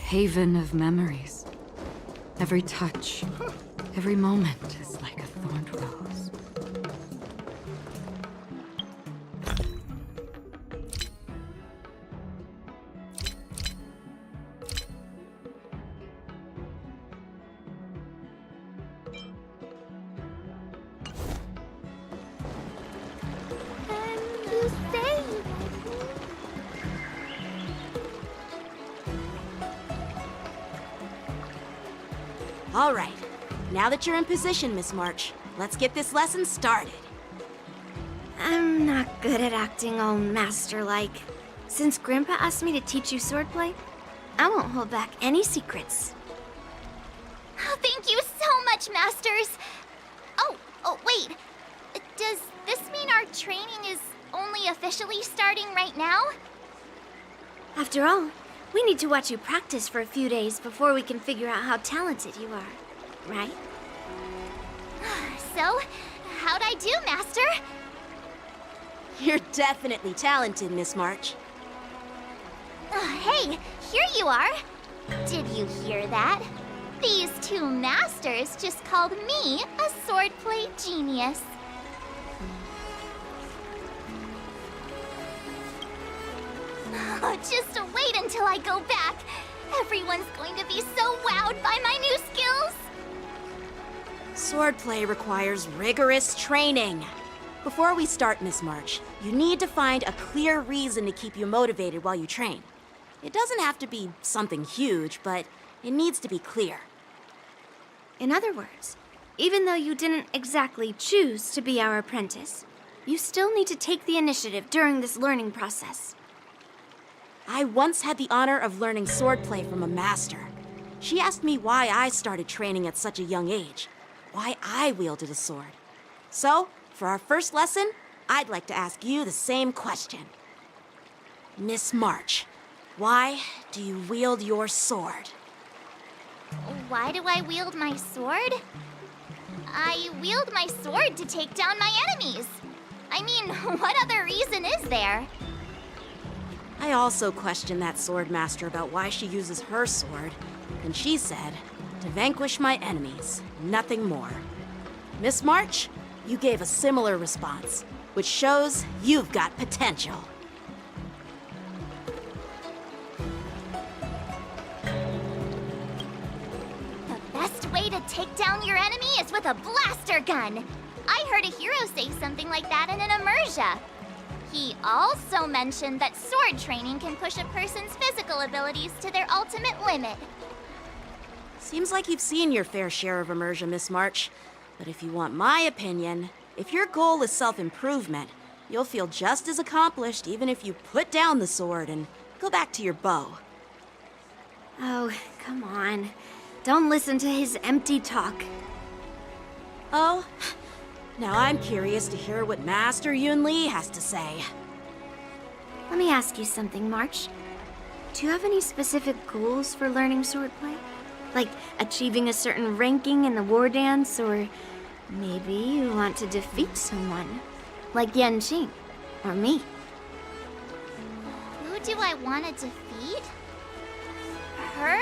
haven of memories. Every touch, every moment is like a thorned rose. You say? All right. Now that you're in position, Miss March, let's get this lesson started. I'm not good at acting all master-like. Since Grandpa asked me to teach you swordplay, I won't hold back any secrets. Oh, thank you so much, Masters! Oh, wait. Does this mean our training is only officially starting right now? After all, we need to watch you practice for a few days before we can figure out how talented you are, right? So, how'd I do, Master? You're definitely talented, Miss March. Hey, here you are. Did you hear that? These two masters just called me a swordplay genius. Oh, just wait until I go back. Everyone's going to be so wowed by my new skills. Swordplay requires rigorous training. Before we start, Miss March, you need to find a clear reason to keep you motivated while you train. It doesn't have to be something huge, but it needs to be clear. In other words, even though you didn't exactly choose to be our apprentice, you still need to take the initiative during this learning process. I once had the honor of learning swordplay from a master. She asked me why I started training at such a young age, why I wielded a sword. So, for our first lesson, I'd like to ask you the same question. Miss March, why do you wield your sword? Why do I wield my sword? I wield my sword to take down my enemies. I mean, what other reason is there? I also questioned that sword master about why she uses her sword, and she said, to vanquish my enemies, nothing more. Miss March, you gave a similar response, which shows you've got potential. The best way to take down your enemy is with a blaster gun. I heard a hero say something like that in an immersia. He also mentioned that sword training can push a person's physical abilities to their ultimate limit. Seems like you've seen your fair share of immersion, Miss March. But if you want my opinion, if your goal is self-improvement, you'll feel just as accomplished even if you put down the sword and go back to your bow. Oh, come on. Don't listen to his empty talk. Oh, now I'm curious to hear what Master Yunli has to say. Let me ask you something, March. Do you have any specific goals for learning swordplay? Like achieving a certain ranking in the war dance, or maybe you want to defeat someone, like Yanqing, or me. Who do I want to defeat? Her?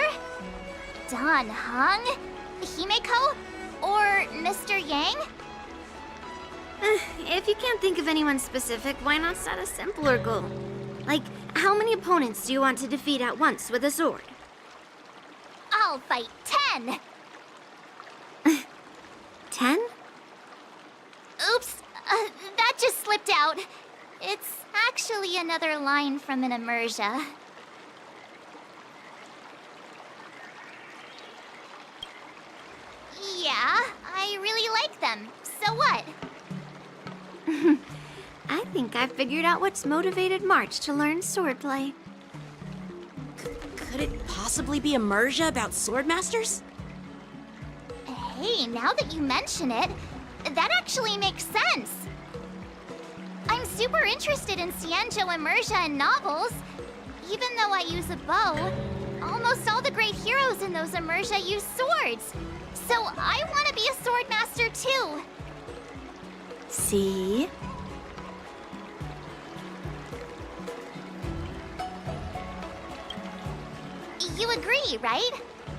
Dan Heng? Himeko? Or Mr. Yang? If you can't think of anyone specific, why not set a simpler goal? Like, how many opponents do you want to defeat at once with a sword? I'll fight 10! 10? Oops, that just slipped out. It's actually another line from an immersia. Yeah, I really like them. So what? I think I figured out what's motivated March to learn swordplay. Could it possibly be immersia about swordmasters? Hey, now that you mention it, that actually makes sense. I'm super interested in Xianzhou immersia and novels. Even though I use a bow, almost all the great heroes in those immersia use swords. So I want to be a swordmaster too. See? You agree, right?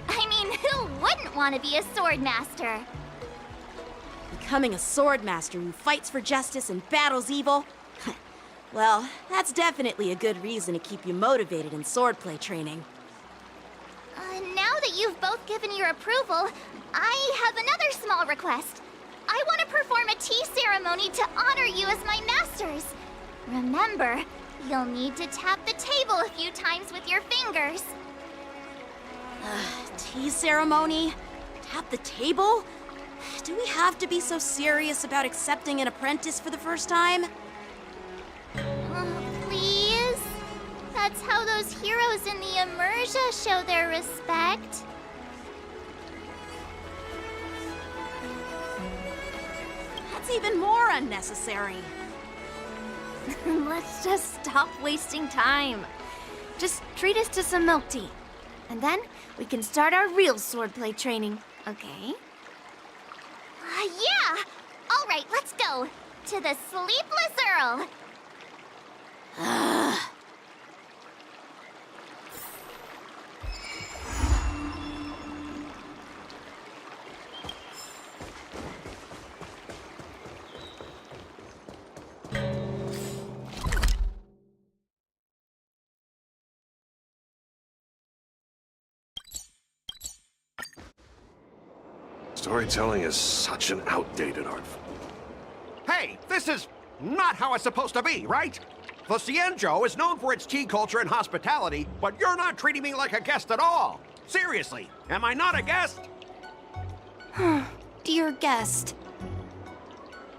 I mean, who wouldn't want to be a sword master? Becoming a sword master who fights for justice and battles evil? Well, that's definitely a good reason to keep you motivated in swordplay training. Now that you've both given your approval, I have another small request. I want to perform a tea ceremony to honor you as my masters. Remember, you'll need to tap the table a few times with your fingers. Tea ceremony? Tap the table? Do we have to be so serious about accepting an apprentice for the first time? Please? That's how those heroes in the Immersia show their respect. That's even more unnecessary. Let's just stop wasting time. Just treat us to some milk tea. And then we can start our real swordplay training, okay? Yeah! All right, let's go. To the Sleepless Earl. Storytelling is such an outdated art form. Hey, this is not how it's supposed to be, right? The Xianzhou is known for its tea culture and hospitality, but you're not treating me like a guest at all. Seriously, am I not a guest? Dear guest.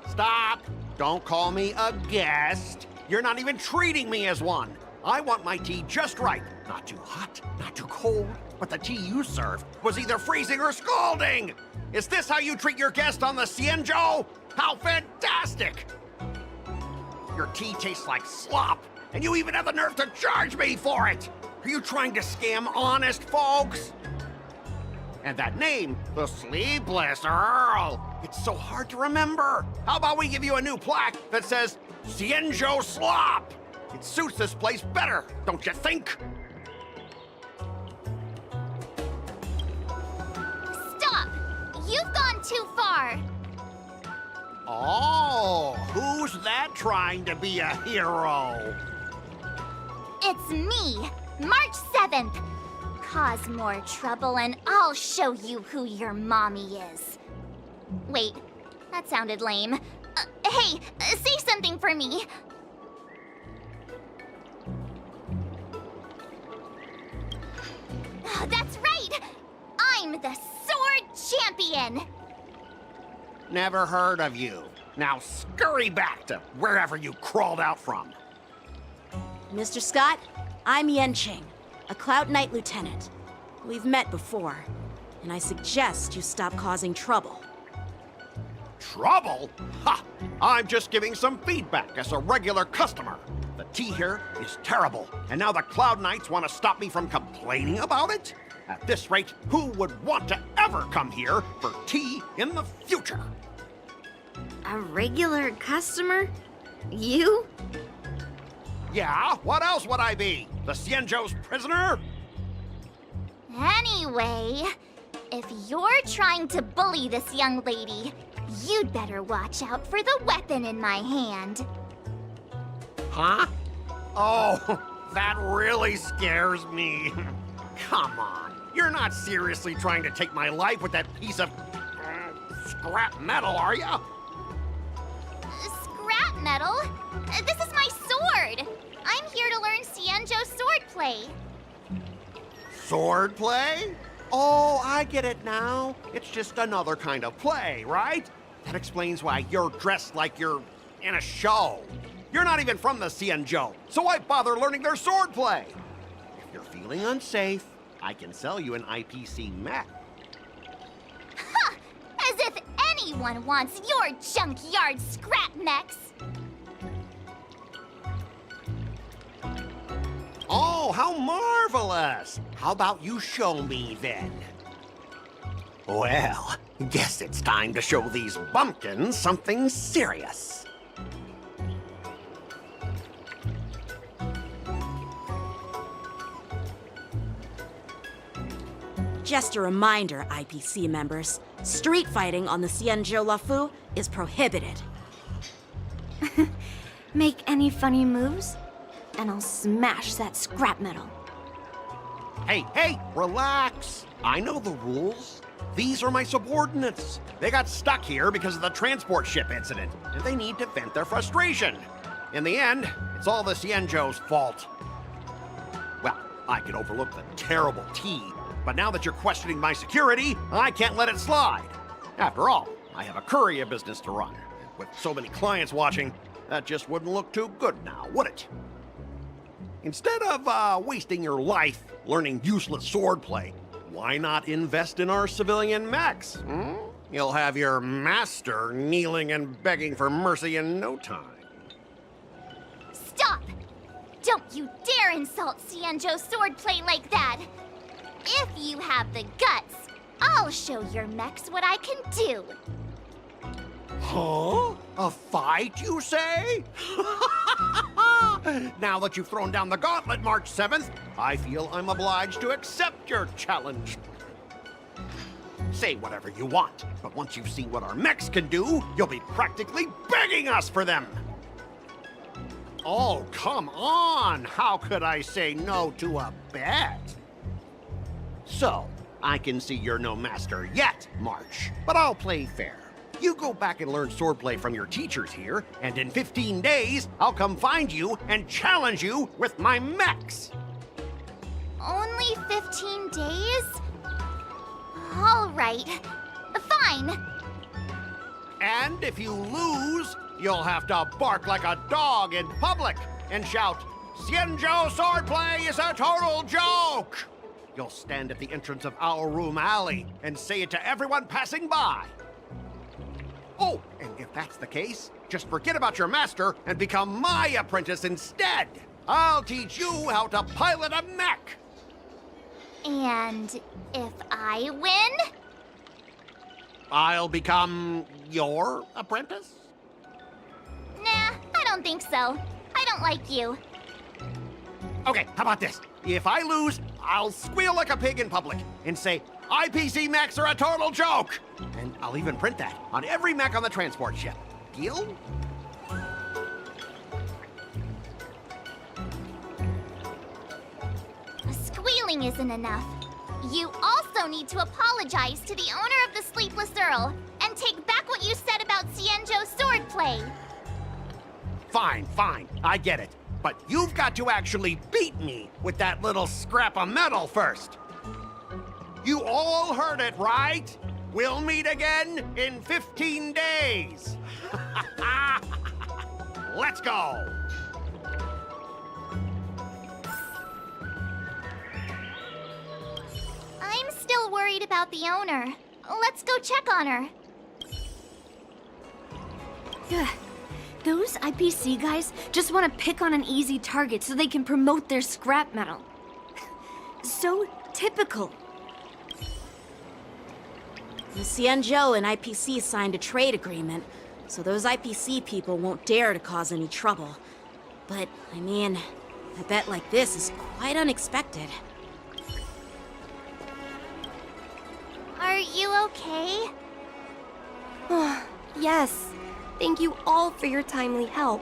Stop! Don't call me a guest. You're not even treating me as one. I want my tea just right. Not too hot, not too cold, but the tea you served was either freezing or scalding! Is this how you treat your guest on the Xianzhou? How fantastic! Your tea tastes like slop, and you even have the nerve to charge me for it! Are you trying to scam honest folks? And that name, the Sleepless Earl, it's so hard to remember. How about we give you a new plaque that says Xianzhou Slop? It suits this place better, don't you think? Stop! You've gone too far. Oh, who's that trying to be a hero? It's me, March 7th. Cause more trouble and I'll show you who your mommy is. Wait, that sounded lame. Hey, say something for me. That's right! I'm the Sword Champion! Never heard of you. Now scurry back to wherever you crawled out from. Mr. Scott, I'm Yenching, a Cloud Knight Lieutenant. We've met before, and I suggest you stop causing trouble. Trouble? Ha! I'm just giving some feedback as a regular customer. The tea here is terrible, and now the Cloud Knights want to stop me from complaining about it? At this rate, who would want to ever come here for tea in the future? A regular customer? You? Yeah, what else would I be? The Xianzhou's prisoner? Anyway, if you're trying to bully this young lady, you'd better watch out for the weapon in my hand. Huh? Oh, that really scares me. Come on, you're not seriously trying to take my life with that piece of scrap metal, are you? Scrap metal? This is my sword! I'm here to learn Xianzhou swordplay. Swordplay? Oh, I get it now. It's just another kind of play, right? That explains why you're dressed like you're in a show. You're not even from the Xianzhou, so why bother learning their swordplay? If you're feeling unsafe, I can sell you an IPC mech. Ha! As if anyone wants your junkyard scrap mechs! Oh, how marvelous! How about you show me then? Well, guess it's time to show these bumpkins something serious. Just a reminder, IPC members, street fighting on the Xianzhou Lafu is prohibited. Make any funny moves, and I'll smash that scrap metal. Hey, relax. I know the rules. These are my subordinates. They got stuck here because of the transport ship incident, and they need to vent their frustration. In the end, it's all the Xianzhou's fault. Well, I could overlook the terrible tea, but now that you're questioning my security, I can't let it slide. After all, I have a courier business to run. With so many clients watching, that just wouldn't look too good now, would it? Instead of wasting your life learning useless swordplay, why not invest in our civilian mechs? You'll have your master kneeling and begging for mercy in no time. Stop! Don't you dare insult Xianzhou swordplay like that! If you have the guts, I'll show your mechs what I can do. Huh? A fight, you say? Now that you've thrown down the gauntlet, March 7th, I feel I'm obliged to accept your challenge. Say whatever you want, but once you've seen what our mechs can do, you'll be practically begging us for them. Oh, come on! How could I say no to a bet? So, I can see you're no master yet, March, but I'll play fair. You go back and learn swordplay from your teachers here, and in 15 days, I'll come find you and challenge you with my mechs. Only 15 days? All right. Fine. And if you lose, you'll have to bark like a dog in public and shout, "Xianzhou swordplay is a total joke!" You'll stand at the entrance of our room alley and say it to everyone passing by. Oh, and if that's the case, just forget about your master and become my apprentice instead. I'll teach you how to pilot a mech. And if I win? I'll become your apprentice? Nah, I don't think so. I don't like you. Okay, how about this? If I lose, I'll squeal like a pig in public and say, IPC mechs are a total joke! And I'll even print that on every mech on the transport ship. Deal? Squealing isn't enough. You also need to apologize to the owner of the Sleepless Earl and take back what you said about Xianzhou swordplay. Fine, I get it. But you've got to actually beat me with that little scrap of metal first. You all heard it, right? We'll meet again in 15 days. Let's go. I'm still worried about the owner. Let's go check on her. Ugh. Those IPC guys just want to pick on an easy target so they can promote their scrap metal. So typical. The Xianzhou and IPC signed a trade agreement, so those IPC people won't dare to cause any trouble. But, I mean, a bet like this is quite unexpected. Are you okay? Yes. Thank you all for your timely help.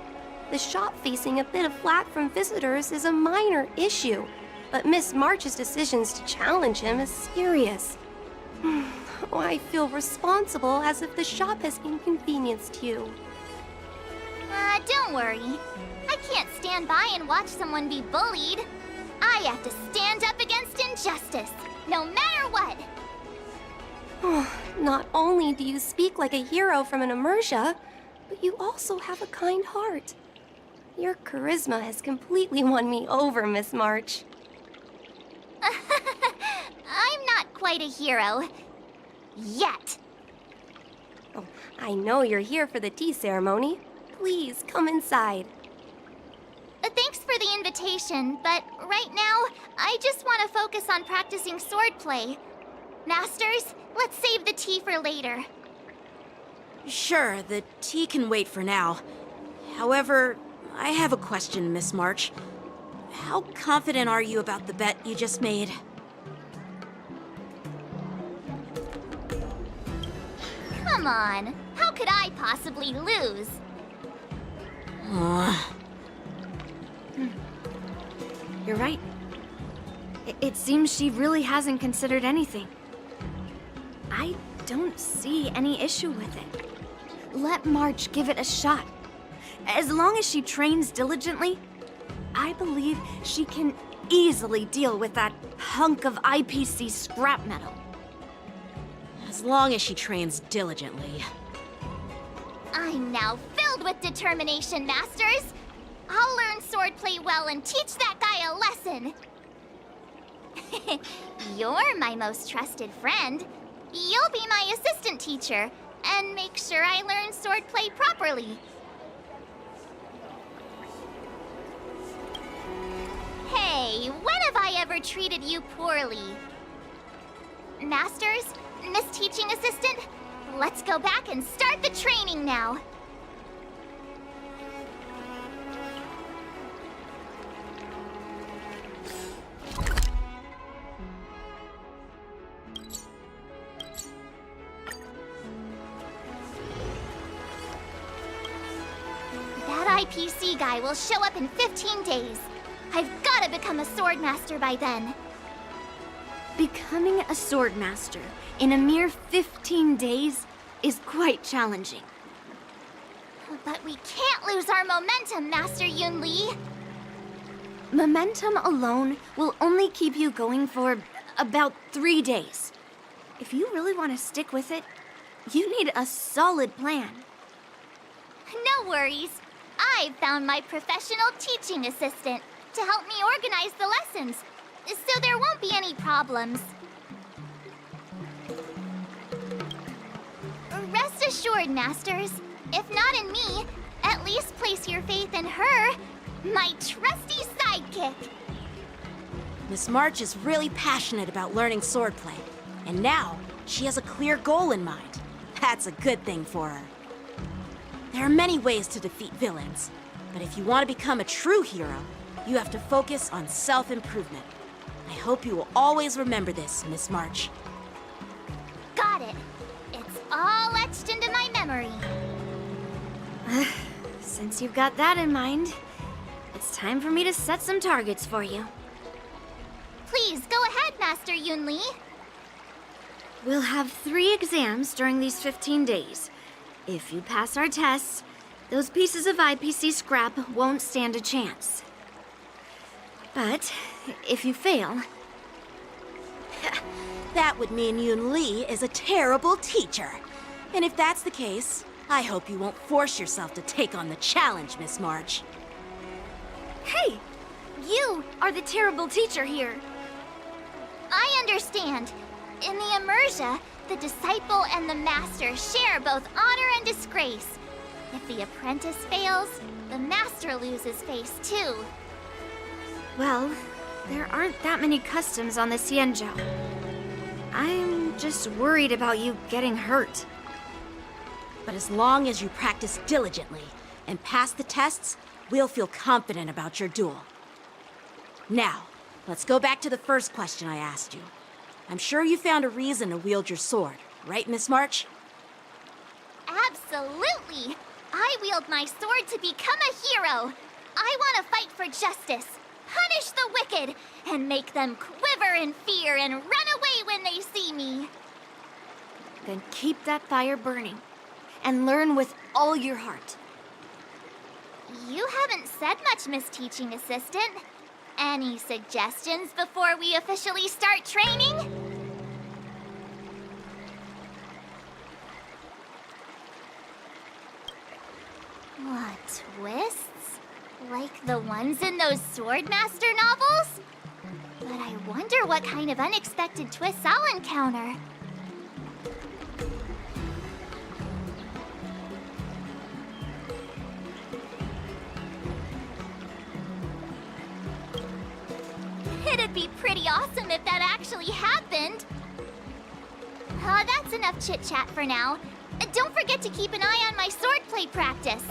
The shop facing a bit of flack from visitors is a minor issue, but Miss March's decisions to challenge him is serious. Oh, I feel responsible as if the shop has inconvenienced you. Don't worry. I can't stand by and watch someone be bullied. I have to stand up against injustice, no matter what. Not only do you speak like a hero from an immersia, but you also have a kind heart. Your charisma has completely won me over, Miss March. I'm not quite a hero. Yet. Oh, I know you're here for the tea ceremony. Please come inside. Thanks for the invitation, but right now, I just want to focus on practicing swordplay. Masters, let's save the tea for later. Sure, the tea can wait for now. However, I have a question, Miss March. How confident are you about the bet you just made? Come on, how could I possibly lose? You're right. It seems she really hasn't considered anything. I don't see any issue with it. Let March give it a shot. As long as she trains diligently, I believe she can easily deal with that hunk of IPC scrap metal. As long as she trains diligently. I'm now filled with determination, Masters! I'll learn swordplay well and teach that guy a lesson! You're my most trusted friend. You'll be my assistant teacher, and make sure I learn swordplay properly. Hey, when have I ever treated you poorly? Masters, Miss Teaching Assistant, let's go back and start the training now. That IPC guy will show up in 15 days. I've gotta become a swordmaster by then. Becoming a swordmaster in a mere 15 days is quite challenging. But we can't lose our momentum, Master Yunli. Momentum alone will only keep you going for about 3 days. If you really want to stick with it, you need a solid plan. No worries. I've found my professional teaching assistant to help me organize the lessons, so there won't be any problems. Rest assured, Masters. If not in me, at least place your faith in her, my trusty sidekick. Miss March is really passionate about learning swordplay, and now she has a clear goal in mind. That's a good thing for her. There are many ways to defeat villains, but if you want to become a true hero, you have to focus on self-improvement. I hope you will always remember this, Miss March. Got it. It's all etched into my memory. Since you've got that in mind, it's time for me to set some targets for you. Please go ahead, Master Yunli. We'll have 3 exams during these 15 days. If you pass our tests, those pieces of IPC scrap won't stand a chance. But if you fail, That would mean Yunli is a terrible teacher. And if that's the case, I hope you won't force yourself to take on the challenge, Miss March. hey, you are the terrible teacher here. I understand. In the Immersia, the disciple and the master share both honor and disgrace. If the apprentice fails, the master loses face too. Well, there aren't that many customs on the Xianzhou. I'm just worried about you getting hurt. But as long as you practice diligently and pass the tests, we'll feel confident about your duel. Now, let's go back to the first question I asked you. I'm sure you found a reason to wield your sword, right, Miss March? Absolutely! I wield my sword to become a hero. I want to fight for justice, punish the wicked, and make them quiver in fear and run away when they see me. Then keep that fire burning and learn with all your heart. You haven't said much, Miss Teaching Assistant. Any suggestions before we officially start training? What, twists? Like the ones in those Swordmaster novels? But I wonder what kind of unexpected twists I'll encounter. It'd be pretty awesome if that actually happened. That's enough chit-chat for now. Don't forget to keep an eye on my swordplay practice.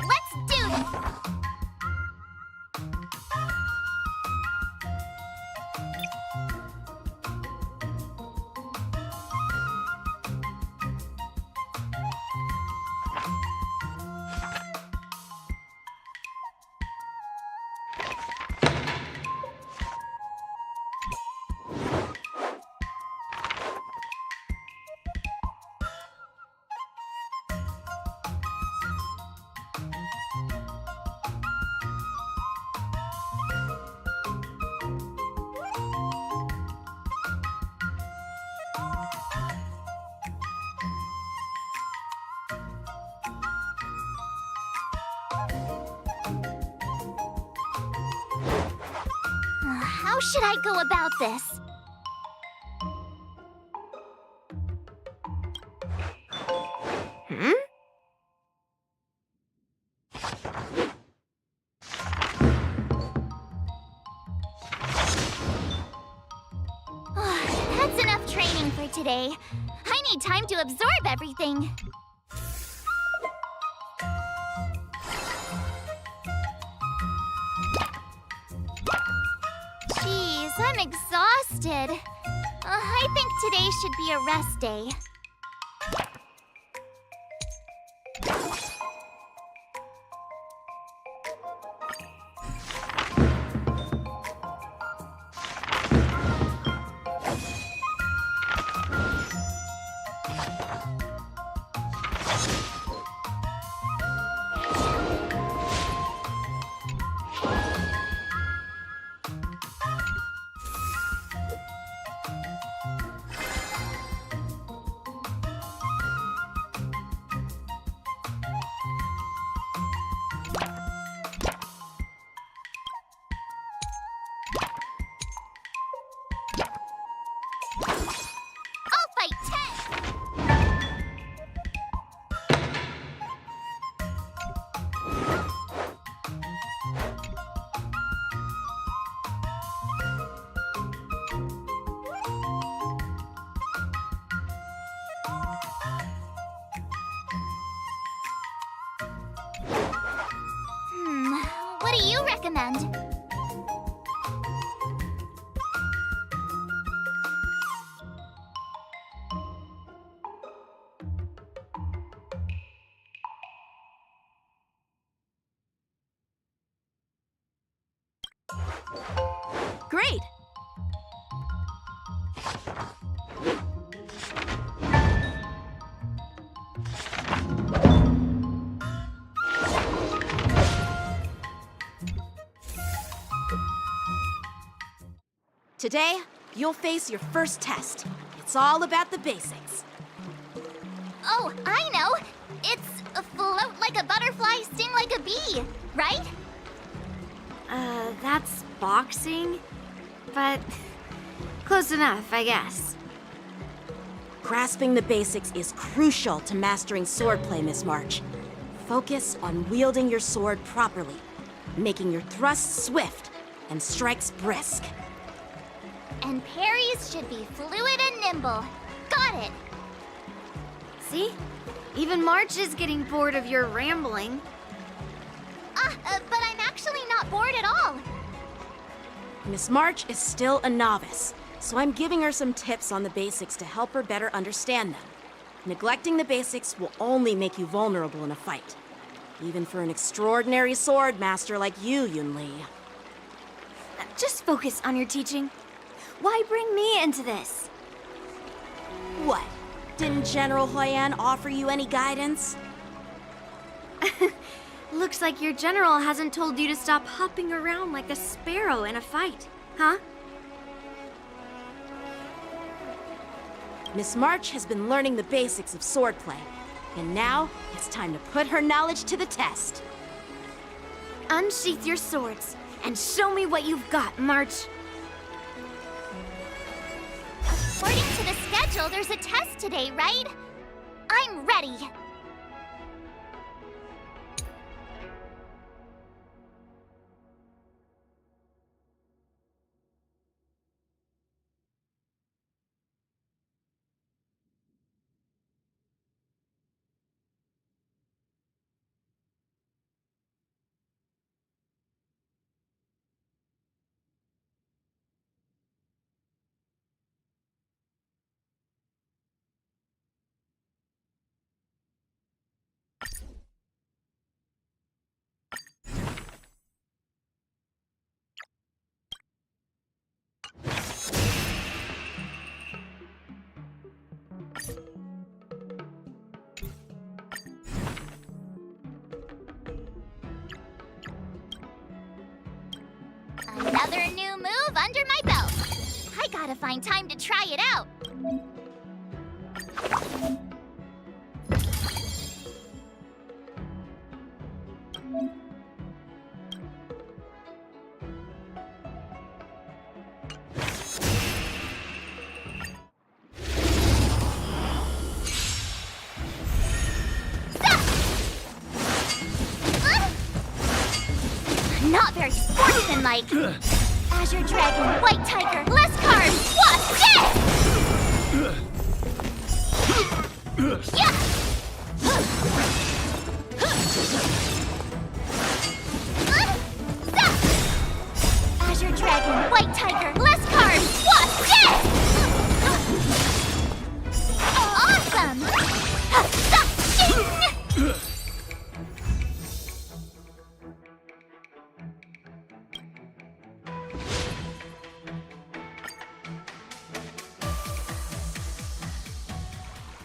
Let's do this! How should I go about this? That's enough training for today. I need time to absorb everything. Jeez, I'm exhausted. I think today should be a rest day. I'll fight 10! What do you recommend? Great! Today, you'll face your first test. It's all about the basics. Oh, I know! It's float like a butterfly, sting like a bee, right? That's boxing? But close enough, I guess. Grasping the basics is crucial to mastering swordplay, Miss March. Focus on wielding your sword properly, making your thrusts swift and strikes brisk. And parries should be fluid and nimble. Got it! See? Even March is getting bored of your rambling. But I'm actually not bored at all. Miss March is still a novice, so I'm giving her some tips on the basics to help her better understand them. Neglecting the basics will only make you vulnerable in a fight. Even for an extraordinary sword master like you, Yunli. Just focus on your teaching. Why bring me into this? What? Didn't General Huyan offer you any guidance? Looks like your general hasn't told you to stop hopping around like a sparrow in a fight, huh? Miss March has been learning the basics of swordplay, and now it's time to put her knowledge to the test. Unsheath your swords and show me what you've got, March. According to the schedule, there's a test today, right? I'm ready. Another new move under my belt. I gotta find time to try it out. Not very sportsmanlike. Azure Dragon, White Tiger, less cards, Wasp, dead! Yeah! Azure Dragon, White Tiger, less cards, Wasp, dead! Awesome!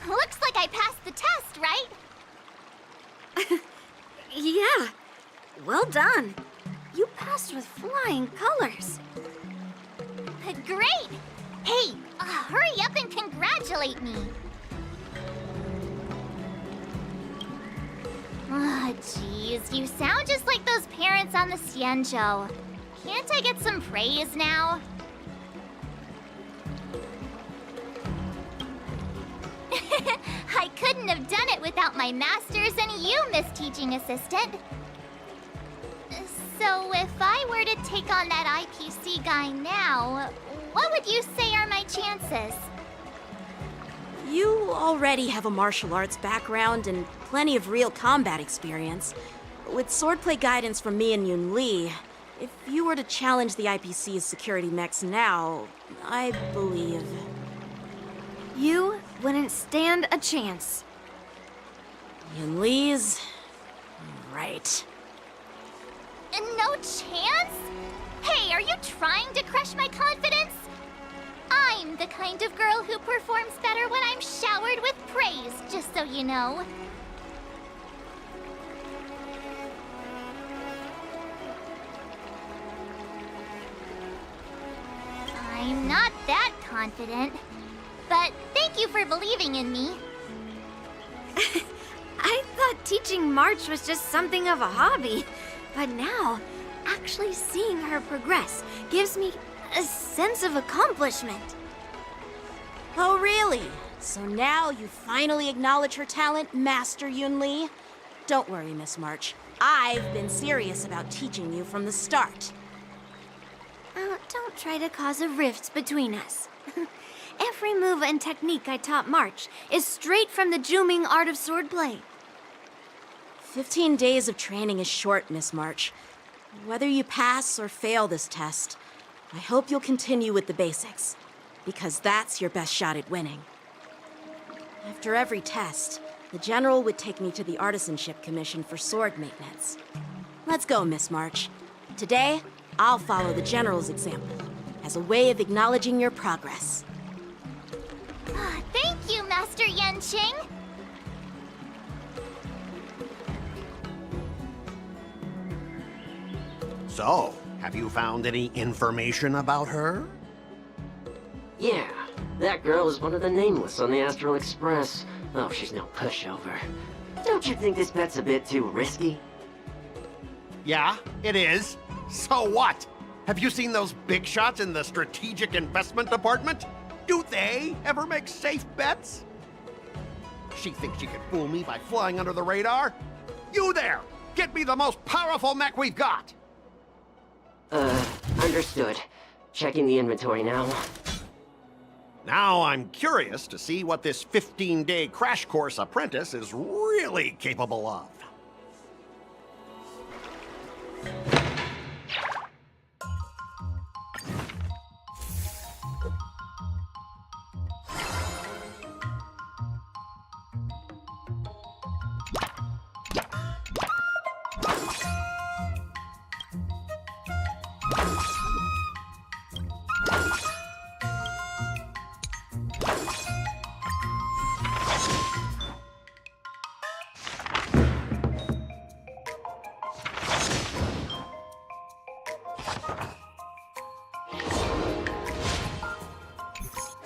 Looks like I passed the test, right? Yeah, well done. You passed with flying colors. Great! Hey, hurry up and congratulate me. Ah, jeez, you sound just like those parents on the Xianzhou. Can't I get some praise now? I couldn't have done it without my masters and you, Miss Teaching Assistant. So if I were to take on that IPC guy now, what would you say are my chances? You already have a martial arts background and plenty of real combat experience. With swordplay guidance from me and Yunli, if you were to challenge the IPC's security mechs now, I believe... You wouldn't stand a chance. Yunli's... right. No chance? Hey, are you trying to crush my confidence? I'm the kind of girl who performs better when I'm showered with praise, just so you know. I'm not that confident, but thank you for believing in me. I thought teaching March was just something of a hobby, but now, actually seeing her progress gives me a sense of accomplishment. Oh, really? So now you finally acknowledge her talent, Master Yunli? Don't worry, Miss March. I've been serious about teaching you from the start. Don't try to cause a rift between us. Every move and technique I taught March is straight from the Juming art of swordplay. 15 days of training is short, Miss March. Whether you pass or fail this test, I hope you'll continue with the basics, because that's your best shot at winning. After every test, the General would take me to the Artisanship Commission for sword maintenance. Let's go, Miss March. Today, I'll follow the General's example as a way of acknowledging your progress. Thank you, Master Yanqing. So, have you found any information about her? Yeah, That girl is one of the nameless on the Astral Express. Oh, she's no pushover. Don't you think this bet's a bit too risky? Yeah, it is. So what? Have you seen those big shots in the strategic investment department? Do they ever make safe bets? She thinks she can fool me by flying under the radar? You there! Get me the most powerful mech we've got! Understood. Checking the inventory now. Now I'm curious to see what this 15-day crash course apprentice is really capable of.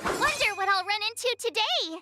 Wonder what I'll run into today.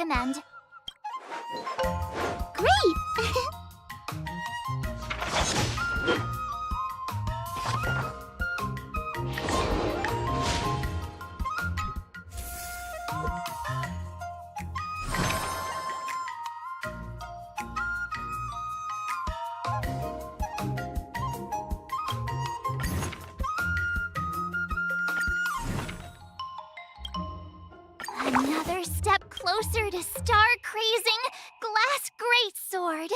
recommend. Great! Another step closer to star-crazing glass greatsword.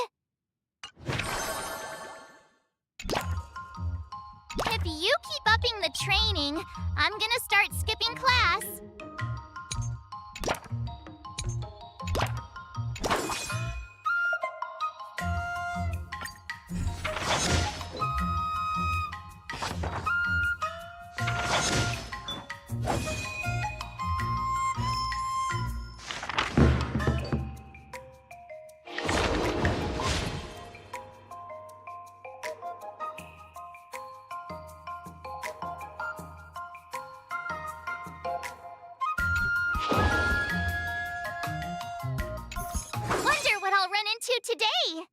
If you keep upping the training, I'm gonna start skipping class. Wonder what I'll run into today.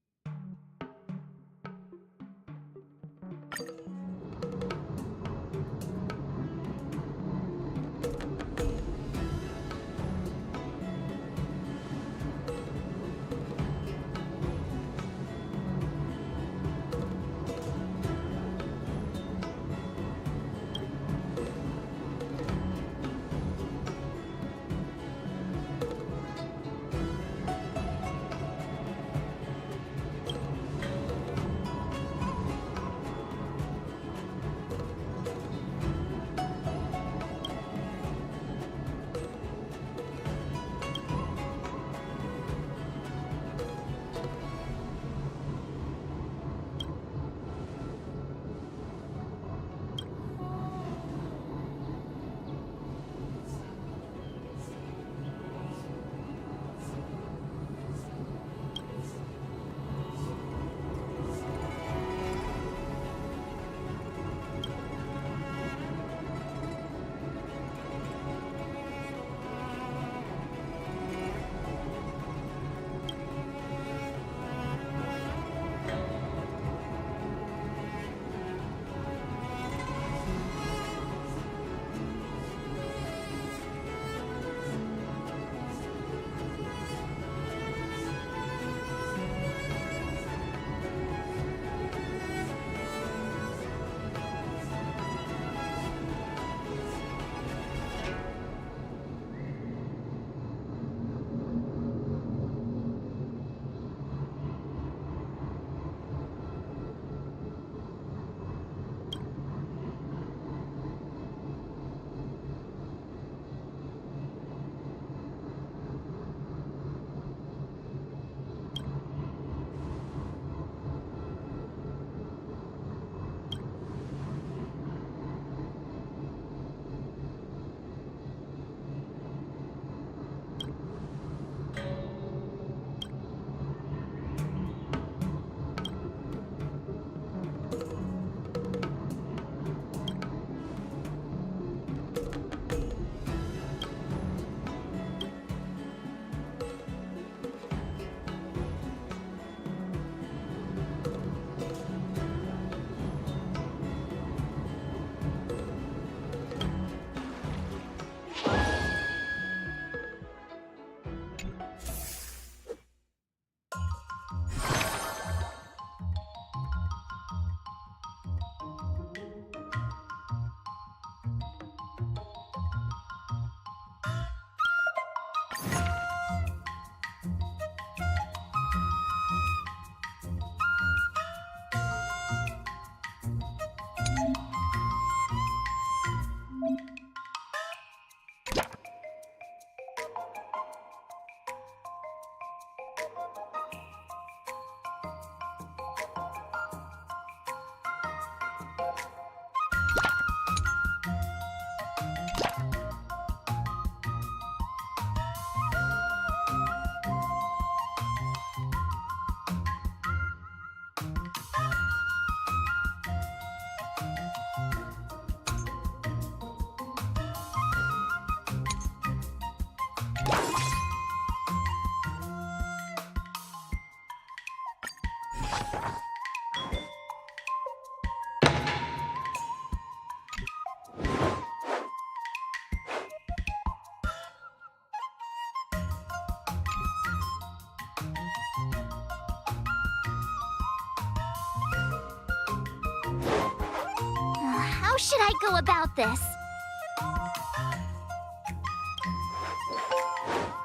should I go about this?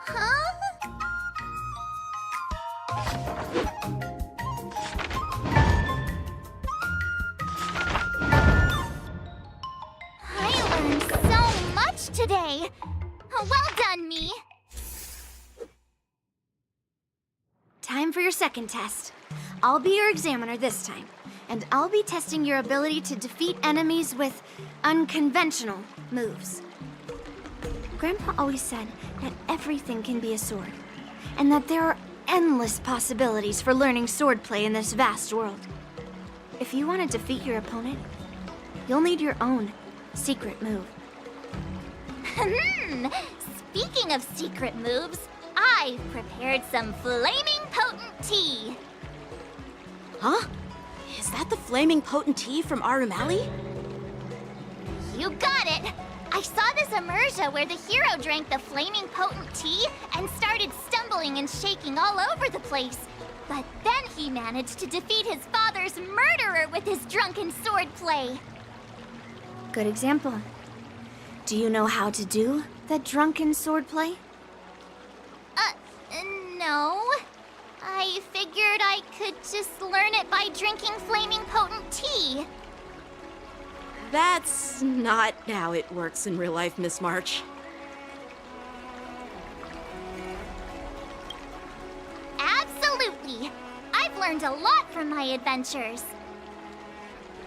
Huh? I learned so much today. Well done, me. Time for your second test. I'll be your examiner this time, and I'll be testing your ability to defeat enemies with unconventional moves. Grandpa always said that everything can be a sword, and that there are endless possibilities for learning swordplay in this vast world. If you want to defeat your opponent, you'll need your own secret move. Speaking of secret moves, I've prepared some flaming potent tea. Huh? Is that the flaming potent tea from Arumali? You got it! I saw this immersion where the hero drank the flaming potent tea and started stumbling and shaking all over the place. But then he managed to defeat his father's murderer with his drunken swordplay. Good example. Do you know how to do the drunken swordplay? No. I figured I could just learn it by drinking flaming potent tea. That's not how it works in real life, Miss March. Absolutely. I've learned a lot from my adventures.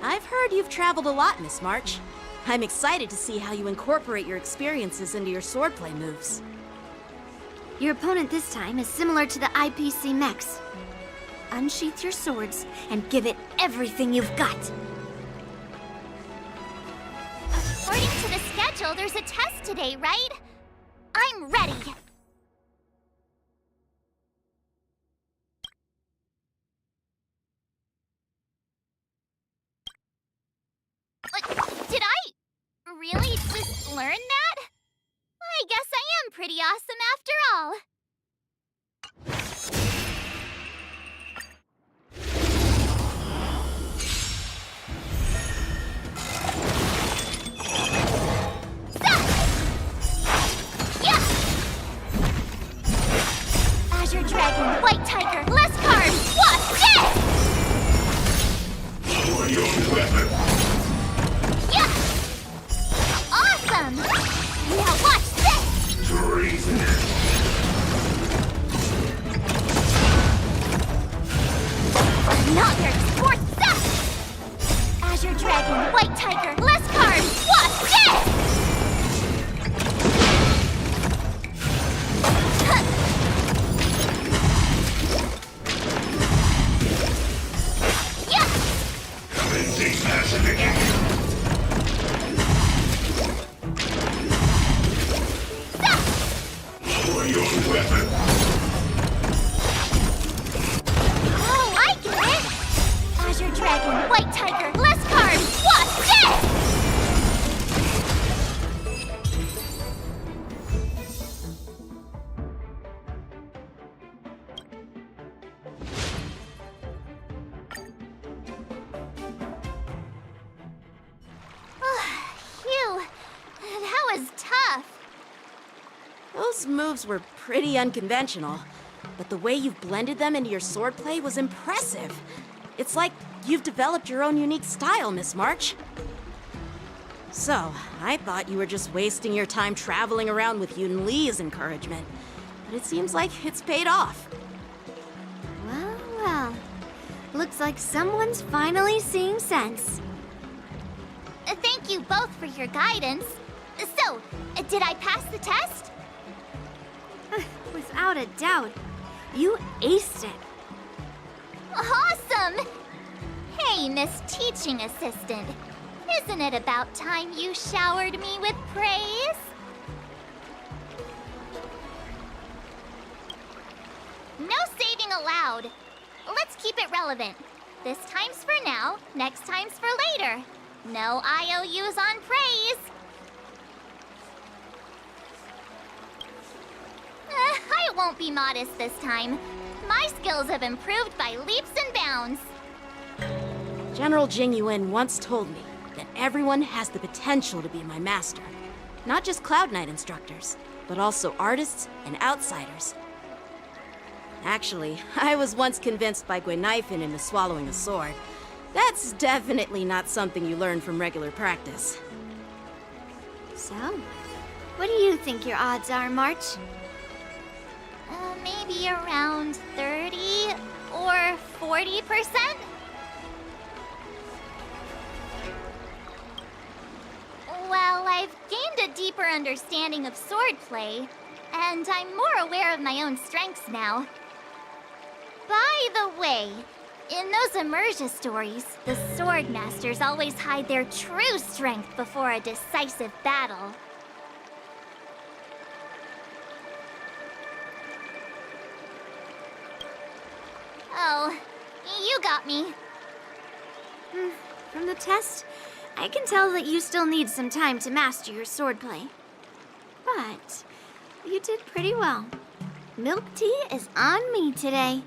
I've heard you've traveled a lot, Miss March. I'm excited to see how you incorporate your experiences into your swordplay moves. Your opponent this time is similar to the IPC mechs. Unsheath your swords and give it everything you've got. According to the schedule, there's a test today, right? I'm ready. Did I really just learn that? I guess I am pretty awesome after all. Azure Dragon, White Tiger, less cards, watch this! Yeah! Awesome! Now watch this! Not your sports stuff! Azure Dragon, White Tiger, less cards, watch this! Oh, I get it! Azure Dragon, White Tiger, less cards, watch this! Phew, that was tough. Those moves were pretty unconventional, but the way you've blended them into your swordplay was impressive. It's like you've developed your own unique style, Miss March. So, I thought you were just wasting your time traveling around with Yunli's encouragement, but it seems like it's paid off. Well, well. Looks like someone's finally seeing sense. Thank you both for your guidance. So, did I pass the test? Without a doubt, you aced it. Awesome! Hey, Miss Teaching Assistant. Isn't it about time you showered me with praise? No saving allowed. Let's keep it relevant. This time's for now, next time's for later. No IOUs on praise. I won't be modest this time. My skills have improved by leaps and bounds. General Jingyuan once told me, that everyone has the potential to be my master. Not just Cloud Knight instructors, but also artists and outsiders. Actually, I was once convinced by Gwenifin into swallowing a sword. That's definitely not something you learn from regular practice. So, what do you think your odds are, March? Maybe around 30 or 40%? Well, I've gained a deeper understanding of swordplay, and I'm more aware of my own strengths now. By the way, in those Immersia stories, the sword masters always hide their true strength before a decisive battle. Oh, you got me. From the test, I can tell that you still need some time to master your swordplay. But you did pretty well. Milk tea is on me today.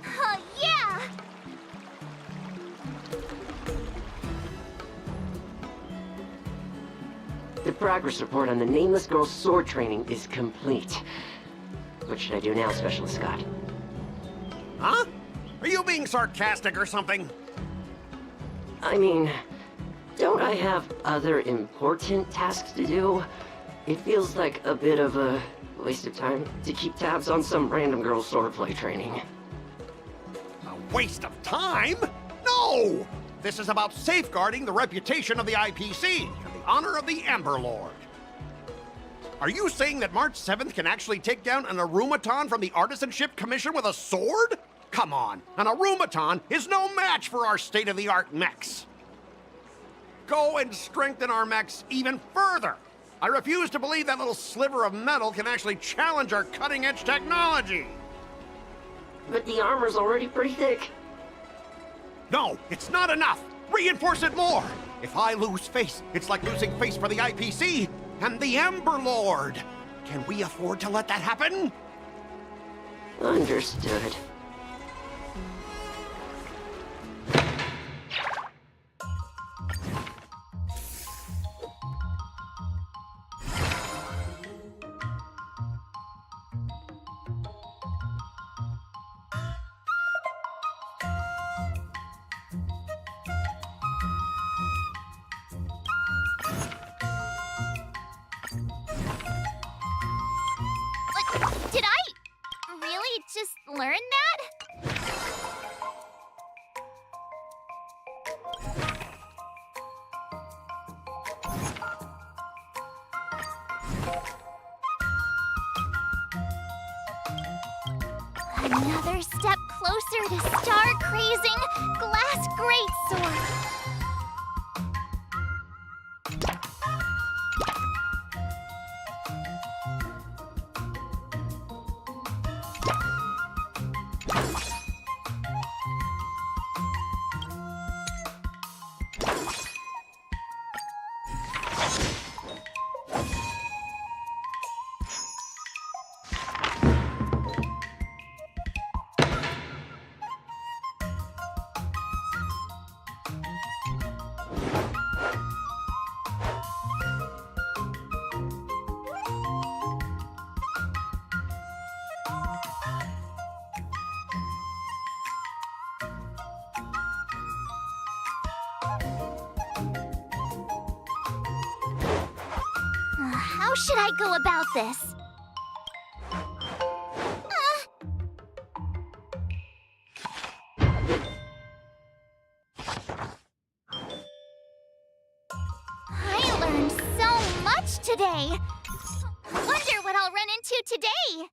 Oh, yeah! The progress report on the Nameless Girl's sword training is complete. What should I do now, Specialist Scott? Huh? Are you being sarcastic or something? I mean, don't I have other important tasks to do? It feels like a bit of a waste of time to keep tabs on some random girl's swordplay training. A waste of time? No! This is about safeguarding the reputation of the IPC and the honor of the Ember Lord. Are you saying that March 7th can actually take down an Arumaton from the Artisanship Commission with a sword? Come on, an Arumaton is no match for our state-of-the-art mechs. Go and strengthen our mechs even further. I refuse to believe that little sliver of metal can actually challenge our cutting-edge technology. But the armor's already pretty thick. No, it's not enough. Reinforce it more. If I lose face, it's like losing face for the IPC and the Ember Lord. Can we afford to let that happen? Understood. Did I really just learn that? Another step closer to star-crazing glass greatsword. How should I go about this? I learned so much today. Wonder what I'll run into today.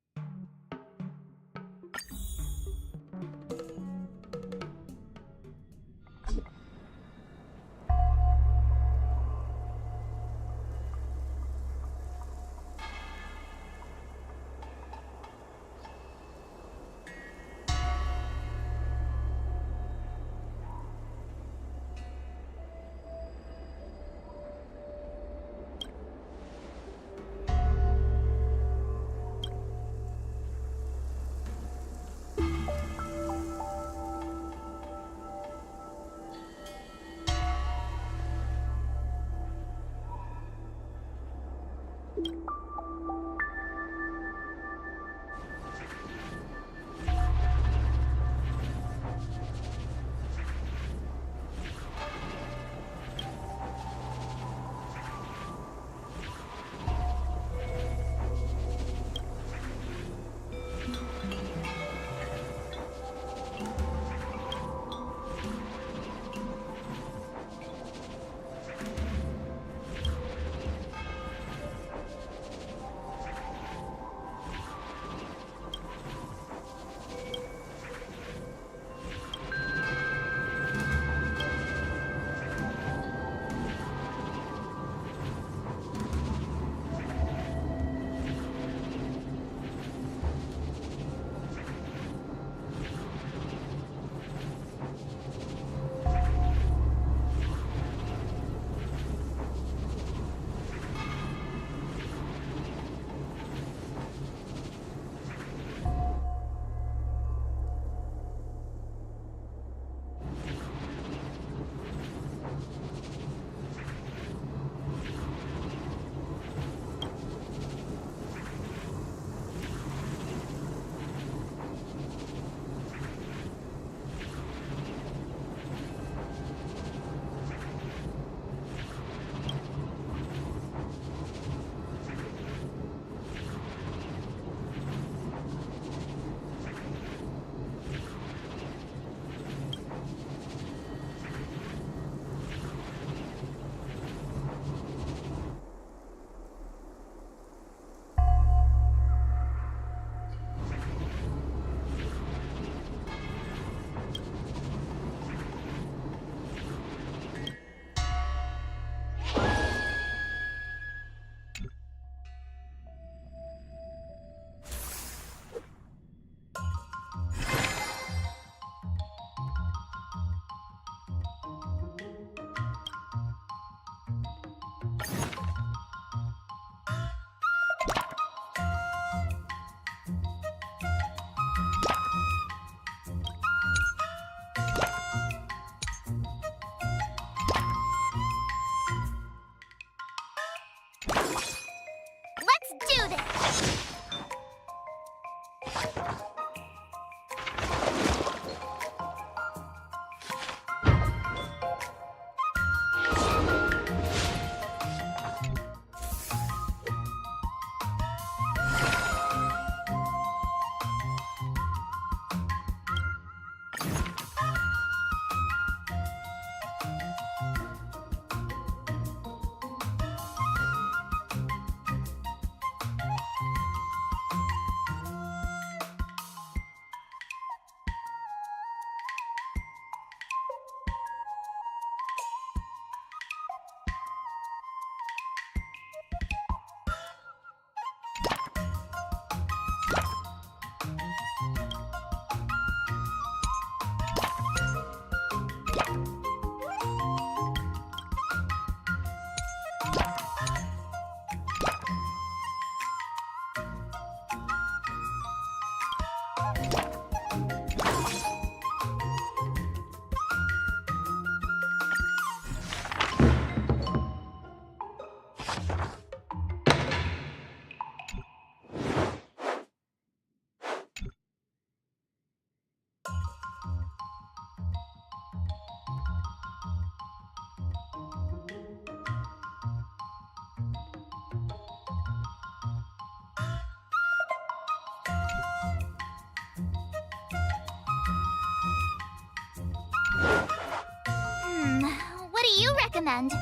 recommend.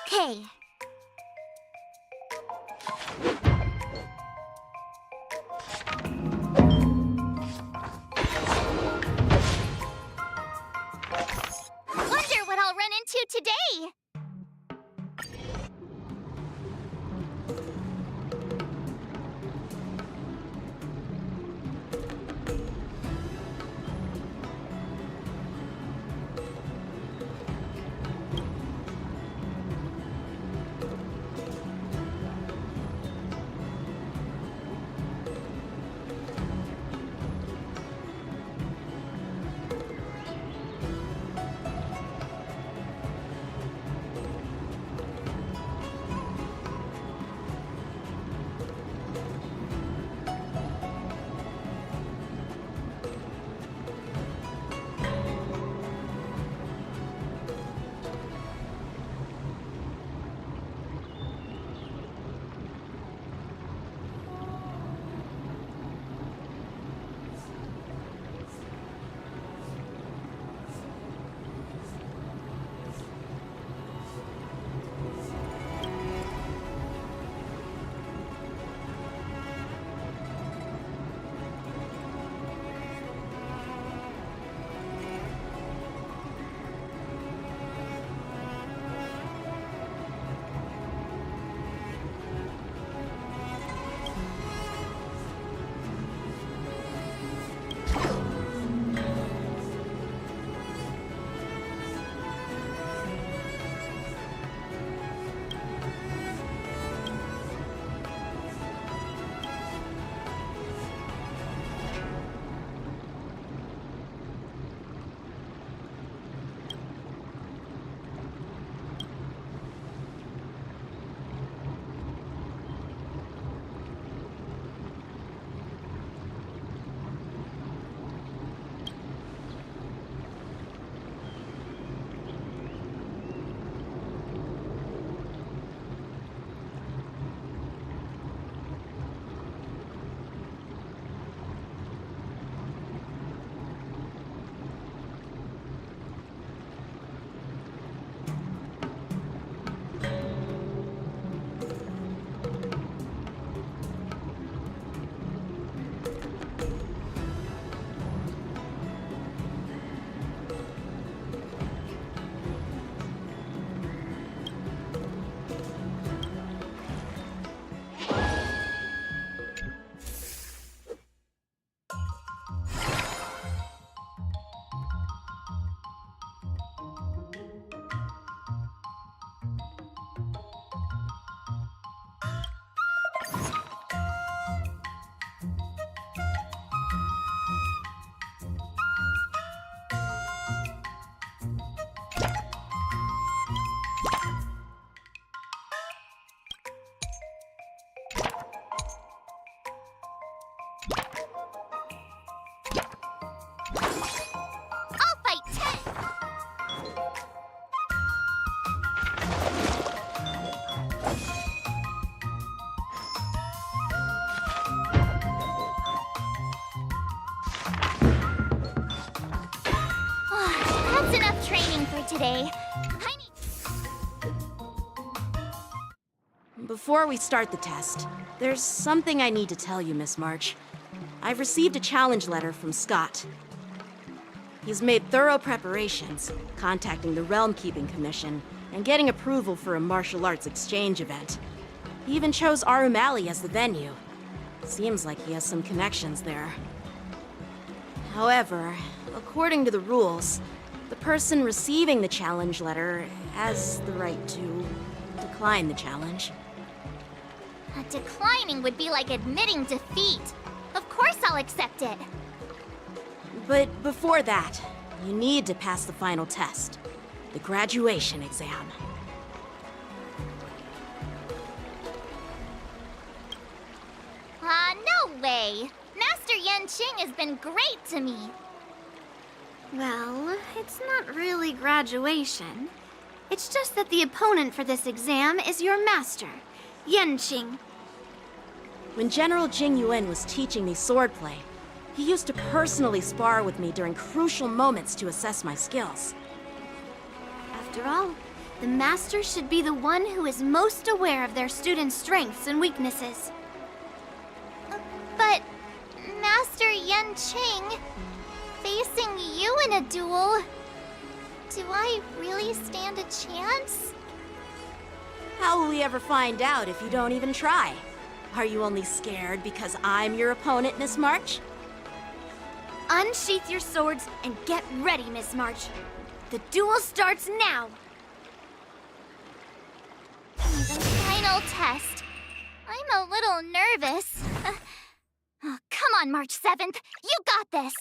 Okay. Wonder what I'll run into today. I'll fight 10! That's enough training for today. I need... Before we start the test, there's something I need to tell you, Miss March. I've received a challenge letter from Scott. He's made thorough preparations, contacting the Realm Keeping Commission and getting approval for a martial arts exchange event. He even chose Arumali as the venue. Seems like he has some connections there. However, according to the rules, the person receiving the challenge letter has the right to decline the challenge. Declining would be like admitting defeat. Of course I'll accept it. But before that, you need to pass the final test, the graduation exam. No way. Master Yanqing has been great to me. Well, it's not really graduation. It's just that the opponent for this exam is your master, Yanqing. When General Jing Yuan was teaching me swordplay, He used to personally spar with me during crucial moments to assess my skills. After all, the master should be the one who is most aware of their students' strengths and weaknesses. But, Master Yanqing, facing you in a duel, do I really stand a chance? How will we ever find out if you don't even try? Are you only scared because I'm your opponent, Miss March? Unsheath your swords and get ready, Miss March. The duel starts now! The final test. I'm a little nervous. Oh, come on, March 7th. You got this!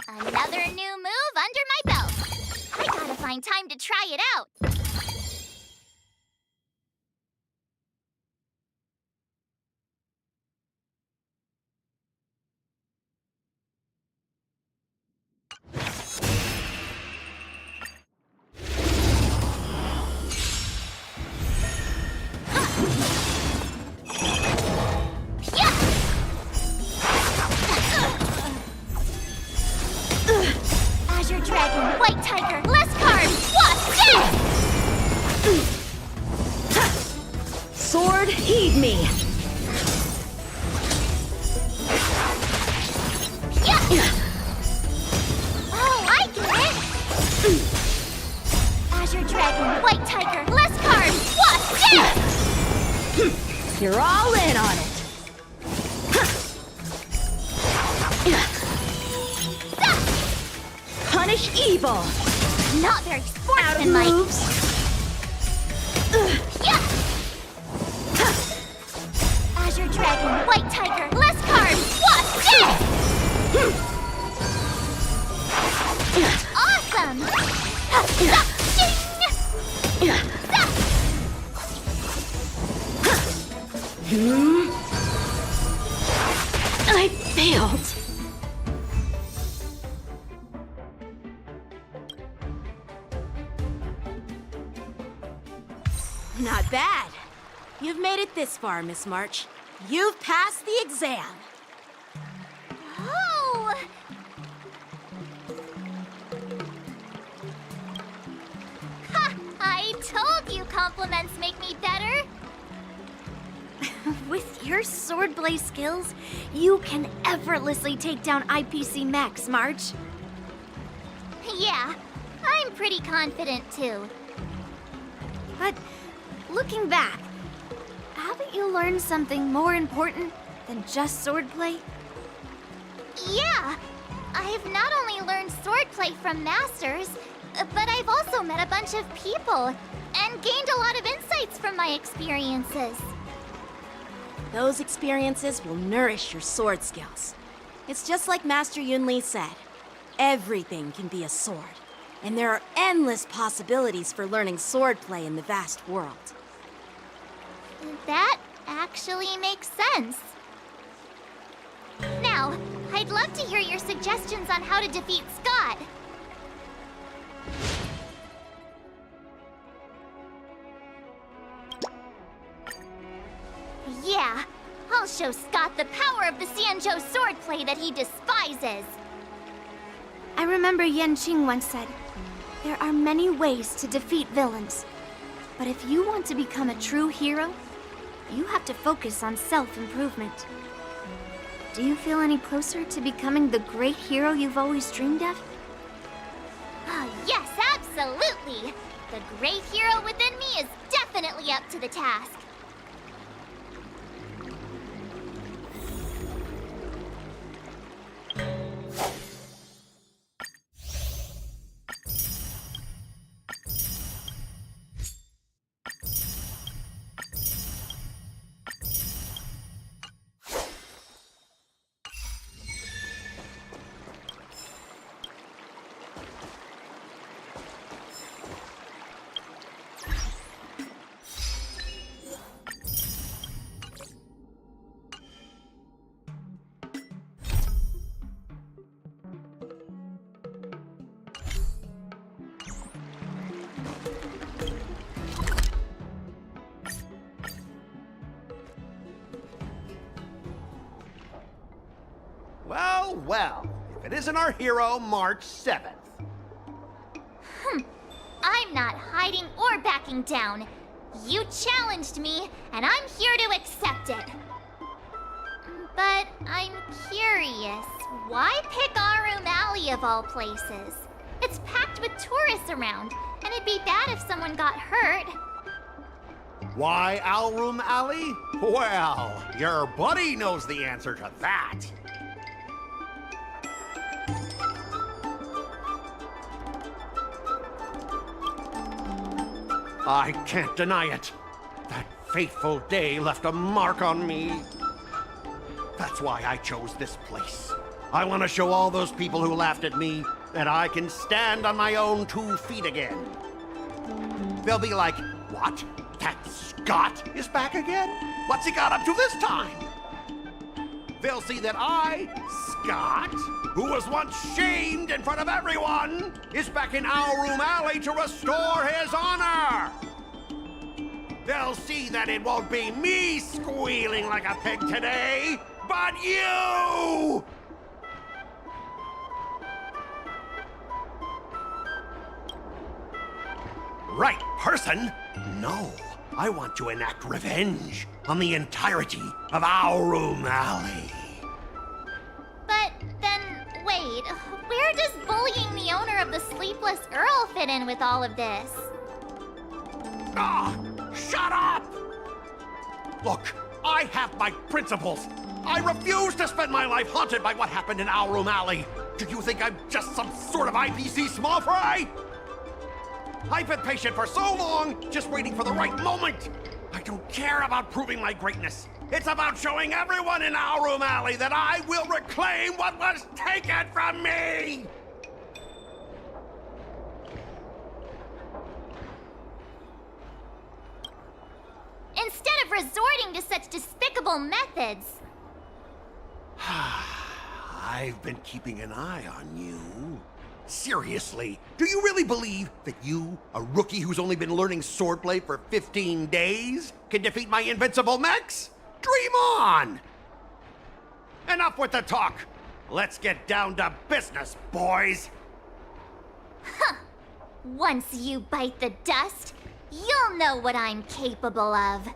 Another new move under my belt. I gotta find time to try it out. Azure Dragon, White Tiger, less cards, what? Sword, heed me! Oh, I get it! Azure Dragon, White Tiger, less cards, what? You're all in on it! Punish evil! Not very Out of sportsmanlike. moves! Azure Dragon, White Tiger, less cards, what? Awesome! I failed! Not bad. You've made it this far, Miss March. You've passed the exam. Oh! Ha! I told you compliments make me better. With your swordblade skills, you can effortlessly take down IPC Max, March. Yeah, I'm pretty confident too. But looking back, haven't you learned something more important than just swordplay? Yeah, I've not only learned swordplay from masters, but I've also met a bunch of people and gained a lot of insights from my experiences. Those experiences will nourish your sword skills. It's just like Master Yunli said. Everything can be a sword, and there are endless possibilities for learning swordplay in the vast world. That actually makes sense. Now, I'd love to hear your suggestions on how to defeat Scott. Yeah, I'll show Scott the power of the Xianzhou swordplay that he despises. I remember Yanqing once said, there are many ways to defeat villains. But if you want to become a true hero, you have to focus on self-improvement. Do you feel any closer to becoming the great hero you've always dreamed of? Oh, yes, absolutely. The great hero within me is definitely up to the task. Well, well. If it isn't our hero, March 7th. I'm not hiding or backing down. You challenged me, and I'm here to accept it. But I'm curious, why pick our room alley of all places? It's packed with tourists around, and it'd be bad if someone got hurt. Why Owlroom Alley? Well, your buddy knows the answer to that. I can't deny it. That fateful day left a mark on me. That's why I chose this place. I want to show all those people who laughed at me that I can stand on my own 2 feet again. They'll be like, what? That Scott is back again? What's he got up to this time? They'll see that I, Scott, who was once shamed in front of everyone, is back in Owlroom Alley to restore his honor. They'll see that it won't be me squealing like a pig today, but you! Right person? No. I want to enact revenge on the entirety of Owlroom Alley. But then, wait, where does bullying the owner of the Sleepless Earl fit in with all of this? Ah, shut up! Look, I have my principles. I refuse to spend my life haunted by what happened in Owlroom Alley. Do you think I'm just some sort of IPC small fry? I've been patient for so long, just waiting for the right moment. I don't care about proving my greatness. It's about showing everyone in Owlroom Alley that I will reclaim what was taken from me! Instead of resorting to such despicable methods. I've been keeping an eye on you. Seriously, do you really believe that you, a rookie who's only been learning swordplay for 15 days, can defeat my invincible mechs? Dream on! Enough with the talk. Let's get down to business, boys. Once you bite the dust, you'll know what I'm capable of.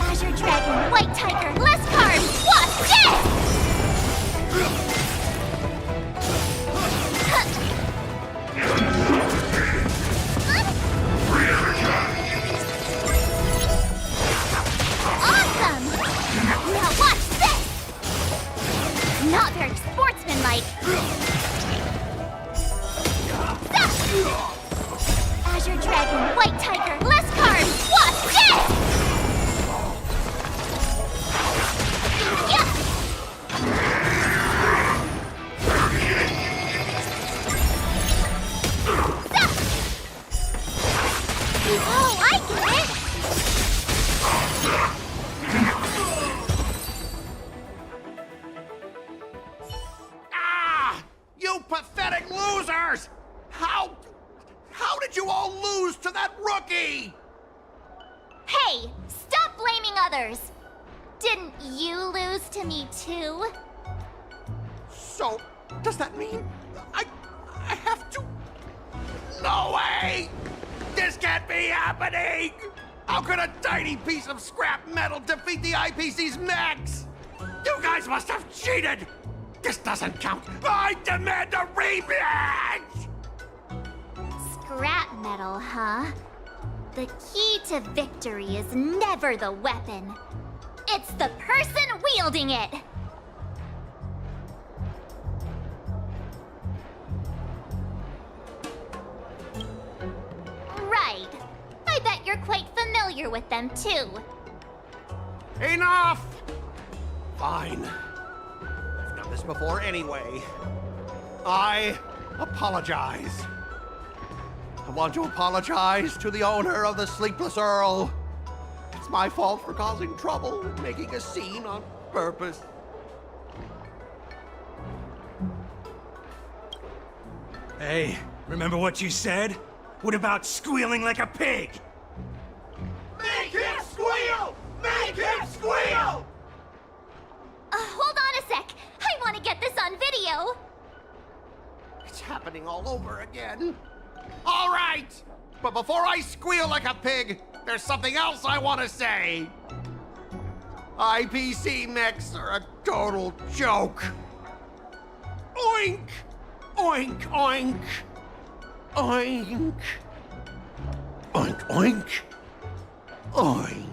Azure Dragon, White Tiger, less carbs, watch this! Awesome! Now watch this! Not very sportsmanlike. Azure Dragon, White Tiger, less carbs, watch this! Oh, I get it! Ah! You pathetic losers! How did you all lose to that rookie? Hey, stop blaming others! Didn't you lose to me too? So, does that mean I have to? No way! This can't be happening! How could a tiny piece of scrap metal defeat the IPC's mechs? You guys must have cheated! This doesn't count! I demand a rematch! Scrap metal, huh? The key to victory is never the weapon. It's the person wielding it! Right. I bet you're quite familiar with them, too. Enough! Fine. I've done this before anyway. I apologize. I want to apologize to the owner of the Sleepless Earl. It's my fault for causing trouble and making a scene on purpose. Hey, remember what you said? What about squealing like a pig? Make him squeal! Make him squeal! Hold on a sec. I want to get this on video. It's happening all over again. All right! But before I squeal like a pig, there's something else I want to say. IPC mechs are a total joke. Oink! Oink, oink! Oink! Oink, oink! Oink!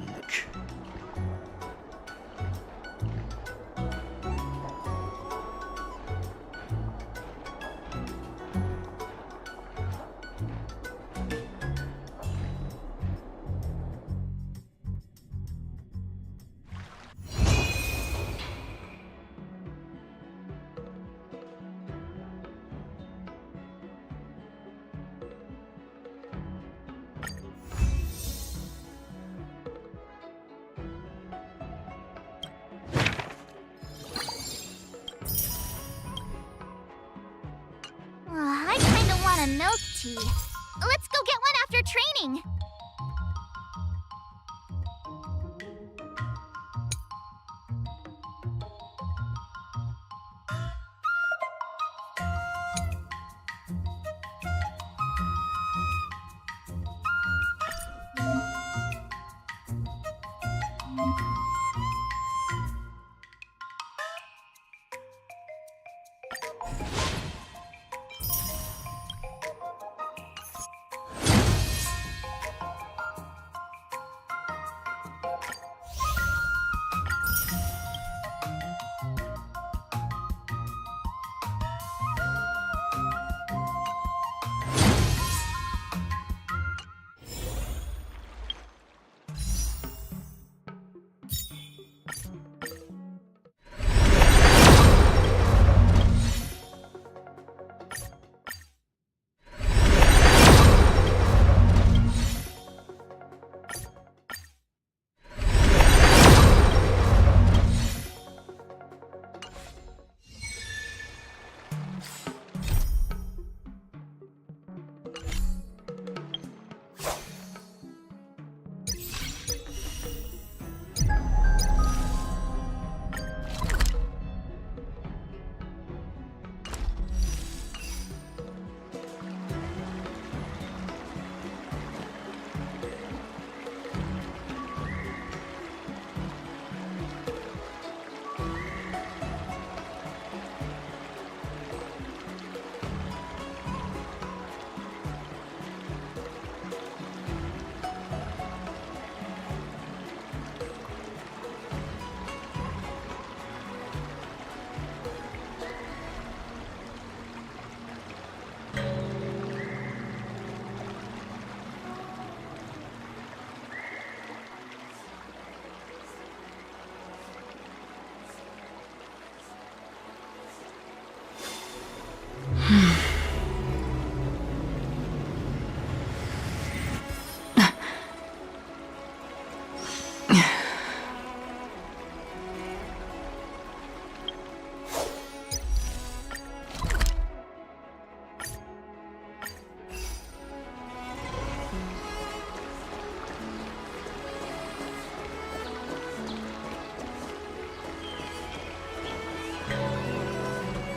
I kinda want a milk tea. Let's go get one after training.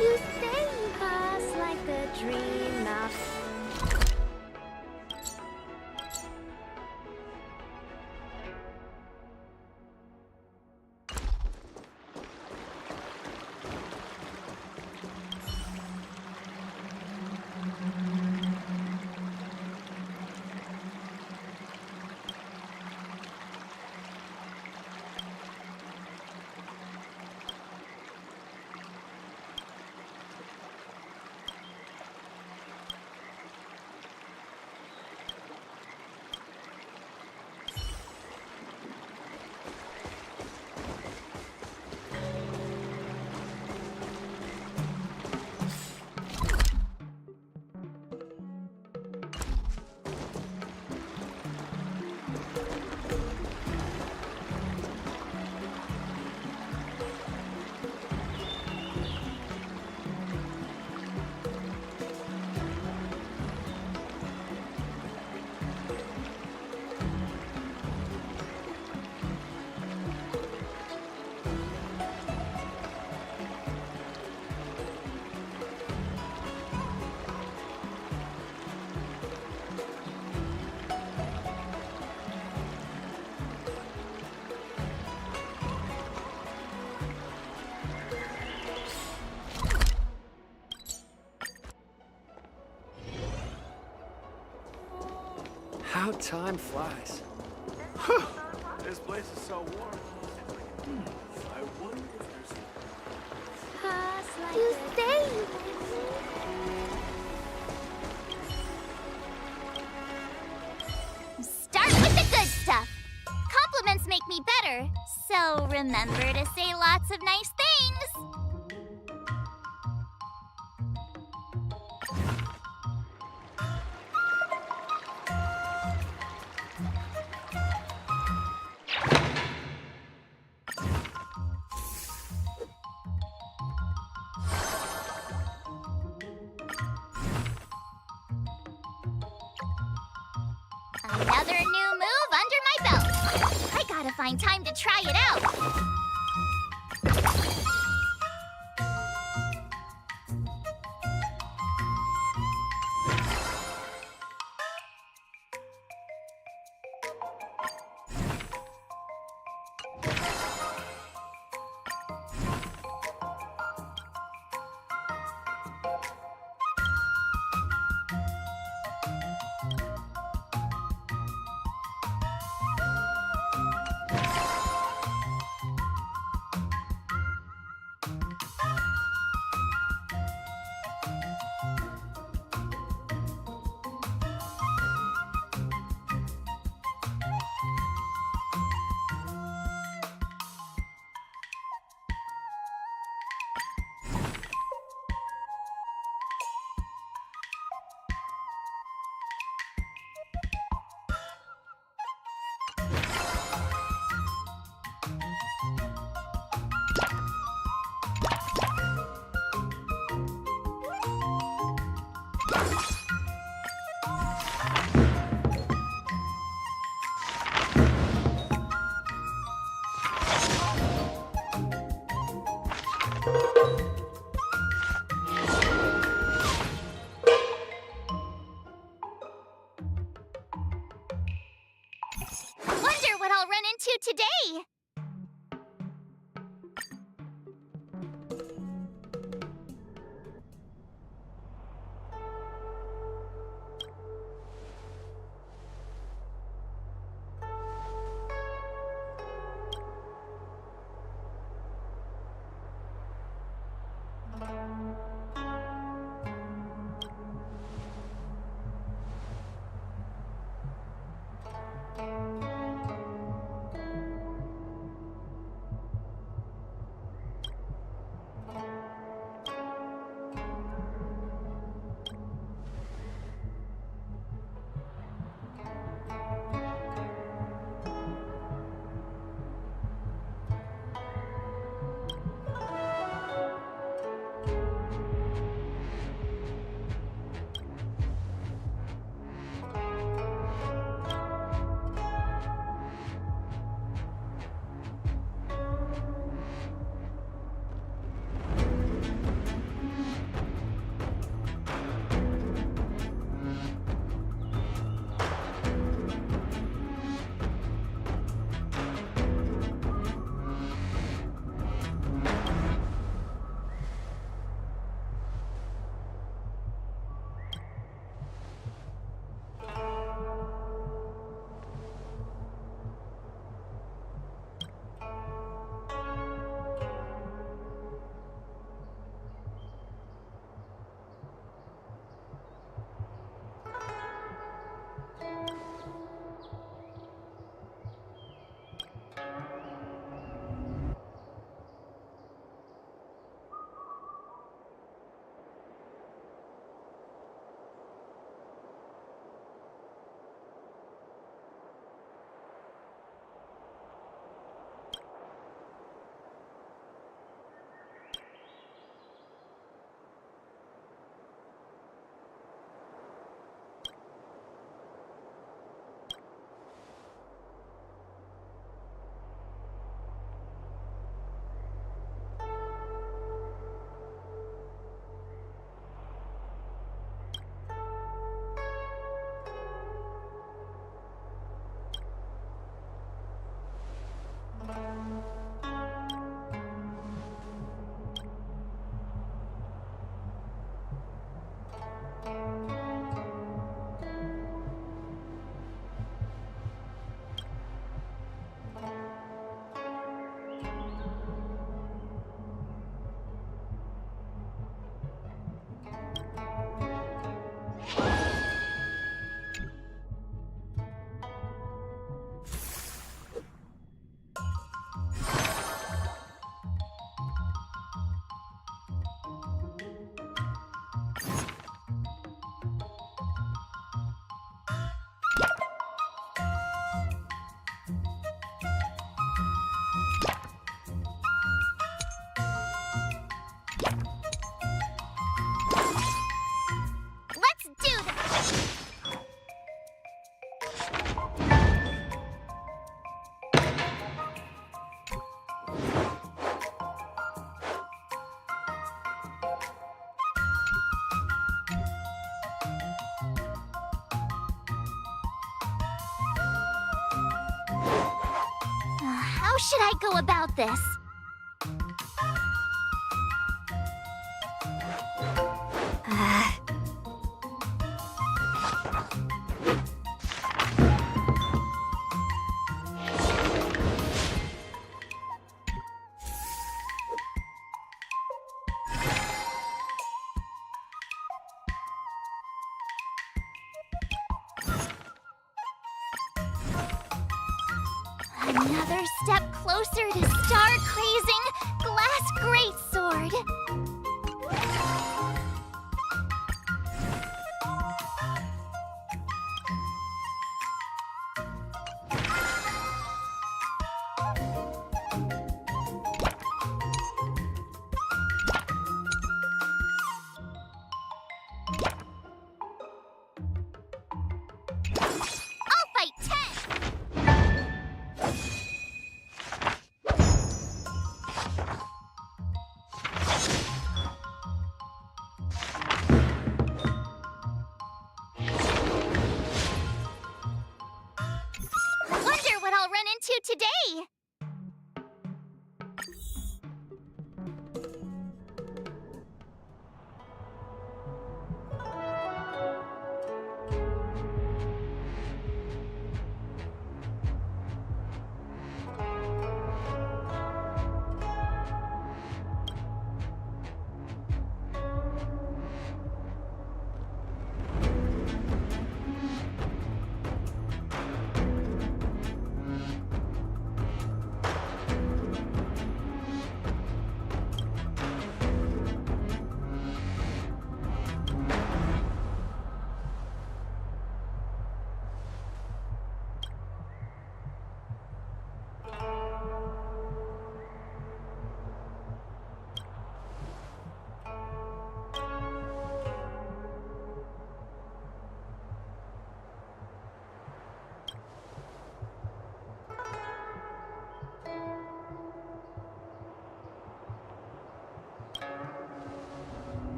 You say you pass like the dream of. How time flies. This place is so warm. I wonder if there's... You say you start with the good stuff. Compliments make me better, so remember to say lots of nice things. Another new move under my belt. I gotta find time to try it out. Wonder what I'll run into today. How should I go about this? Another step closer to star-crazing Glass Greatsword. I'll fight 10!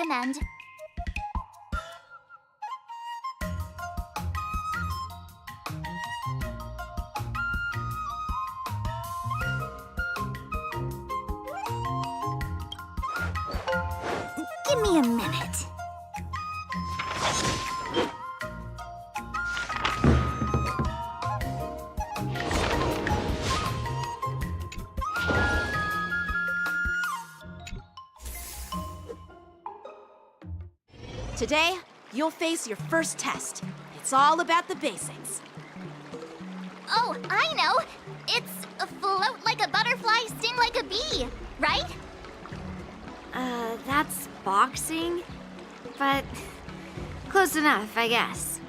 recommend. Give me a minute. Today, you'll face your first test. It's all about the basics. Oh, I know! It's float like a butterfly, sting like a bee, right? That's boxing? But close enough, I guess.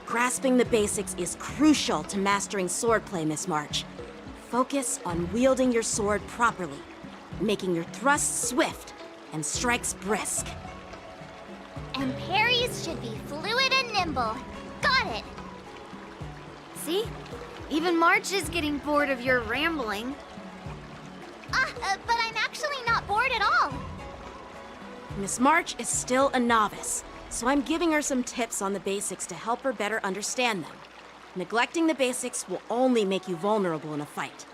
Grasping the basics is crucial to mastering swordplay, Miss March. Focus on wielding your sword properly, making your thrusts swift and strikes brisk. And parries should be fluid and nimble. Got it! See? Even March is getting bored of your rambling. But I'm actually not bored at all. Miss March is still a novice, so I'm giving her some tips on the basics to help her better understand them. Neglecting the basics will only make you vulnerable in a fight.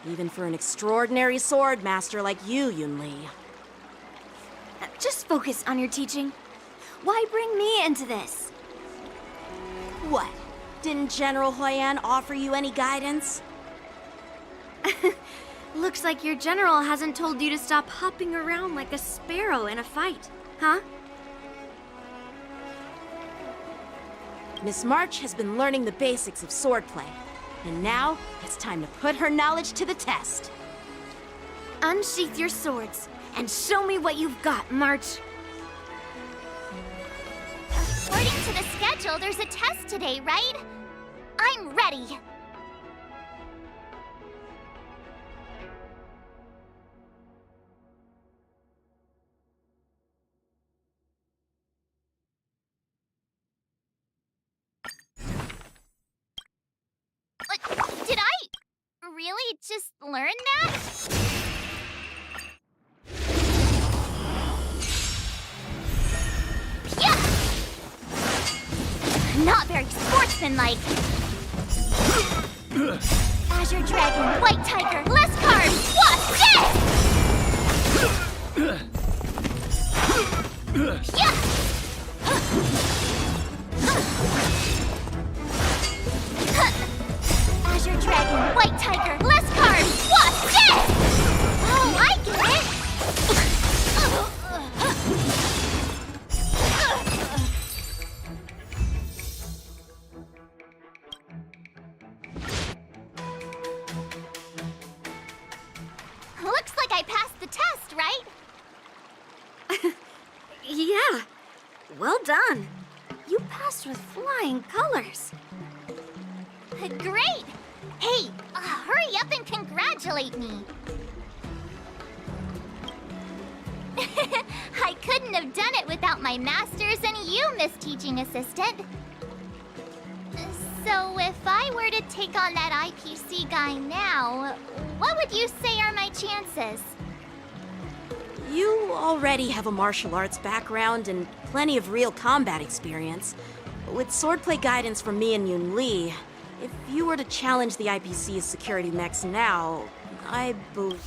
Even for an extraordinary sword master like you, Yunli. Just focus on your teaching. Why bring me into this? What? Didn't General Huyan offer you any guidance? Looks like your general hasn't told you to stop hopping around like a sparrow in a fight, huh? Miss March has been learning the basics of swordplay, and now it's time to put her knowledge to the test. Unsheath your swords and show me what you've got, March. According to the schedule, there's a test today, right? I'm ready. Did I really just learn that? Yeah! Not very sportsmanlike. Azure Dragon, White Tiger, less cards, what's this? Yeah! Azure Dragon, White Tiger, less cards, what's this? Oh, I get it! Looks like I passed the test, right? Yeah, well done. You passed with flying colors. Great! Hey, hurry up and congratulate me. I couldn't have done it without my masters and you, Miss Teaching Assistant. So if I were to take on that IPC guy now, what would you say are my chances? You already have a martial arts background and plenty of real combat experience. With swordplay guidance from me and Yunli, if you were to challenge the IPC's security mechs now, I believe...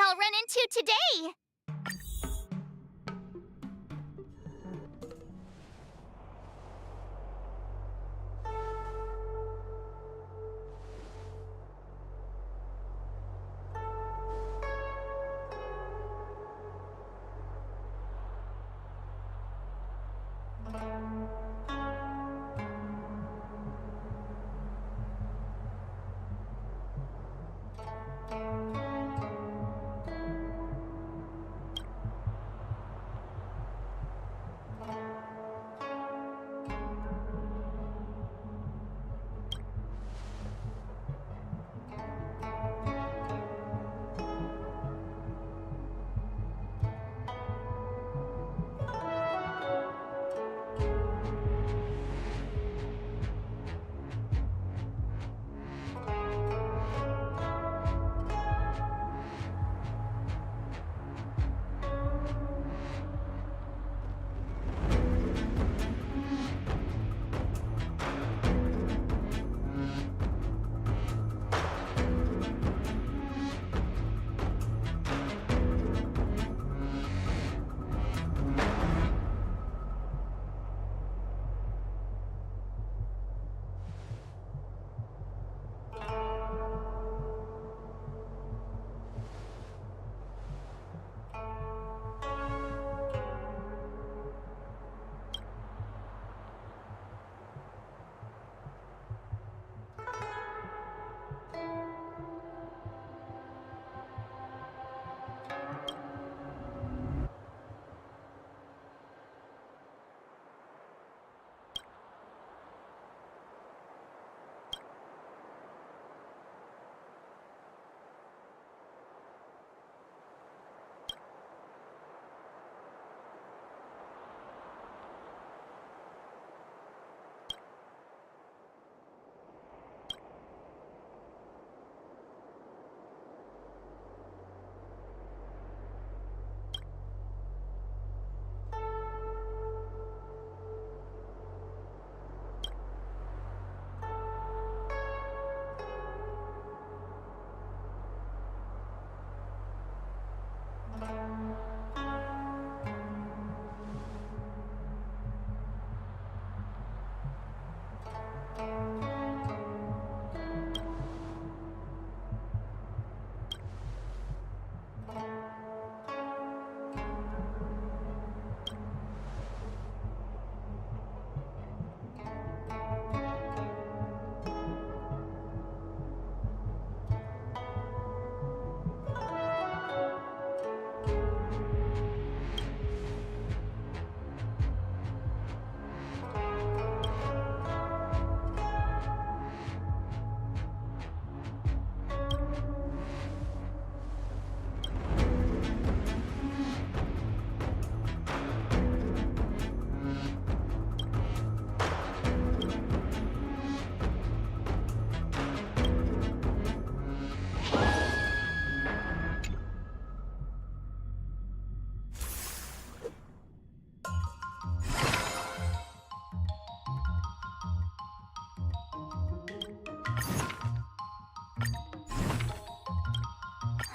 I'll run into today.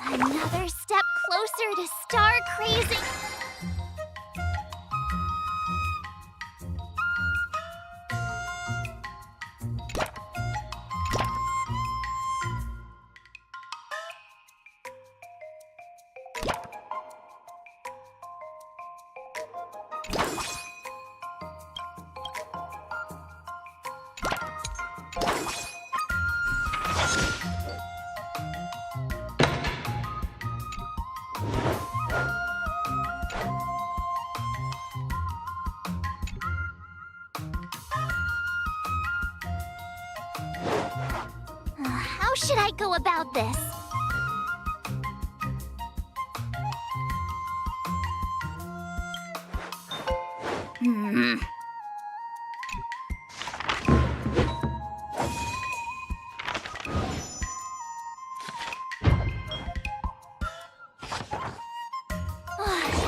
Another step closer to star crazing. How should I go about this?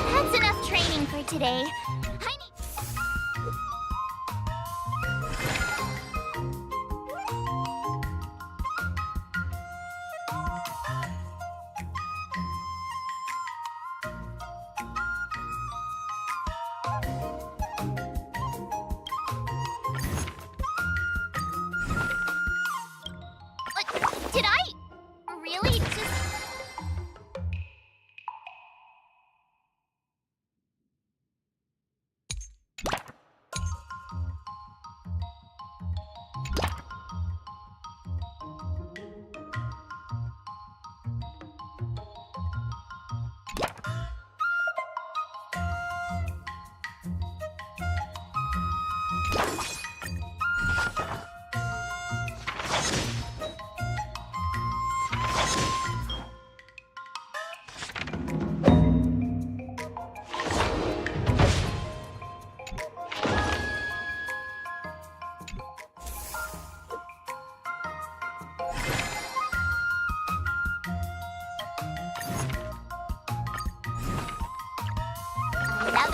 That's enough training for today. I need...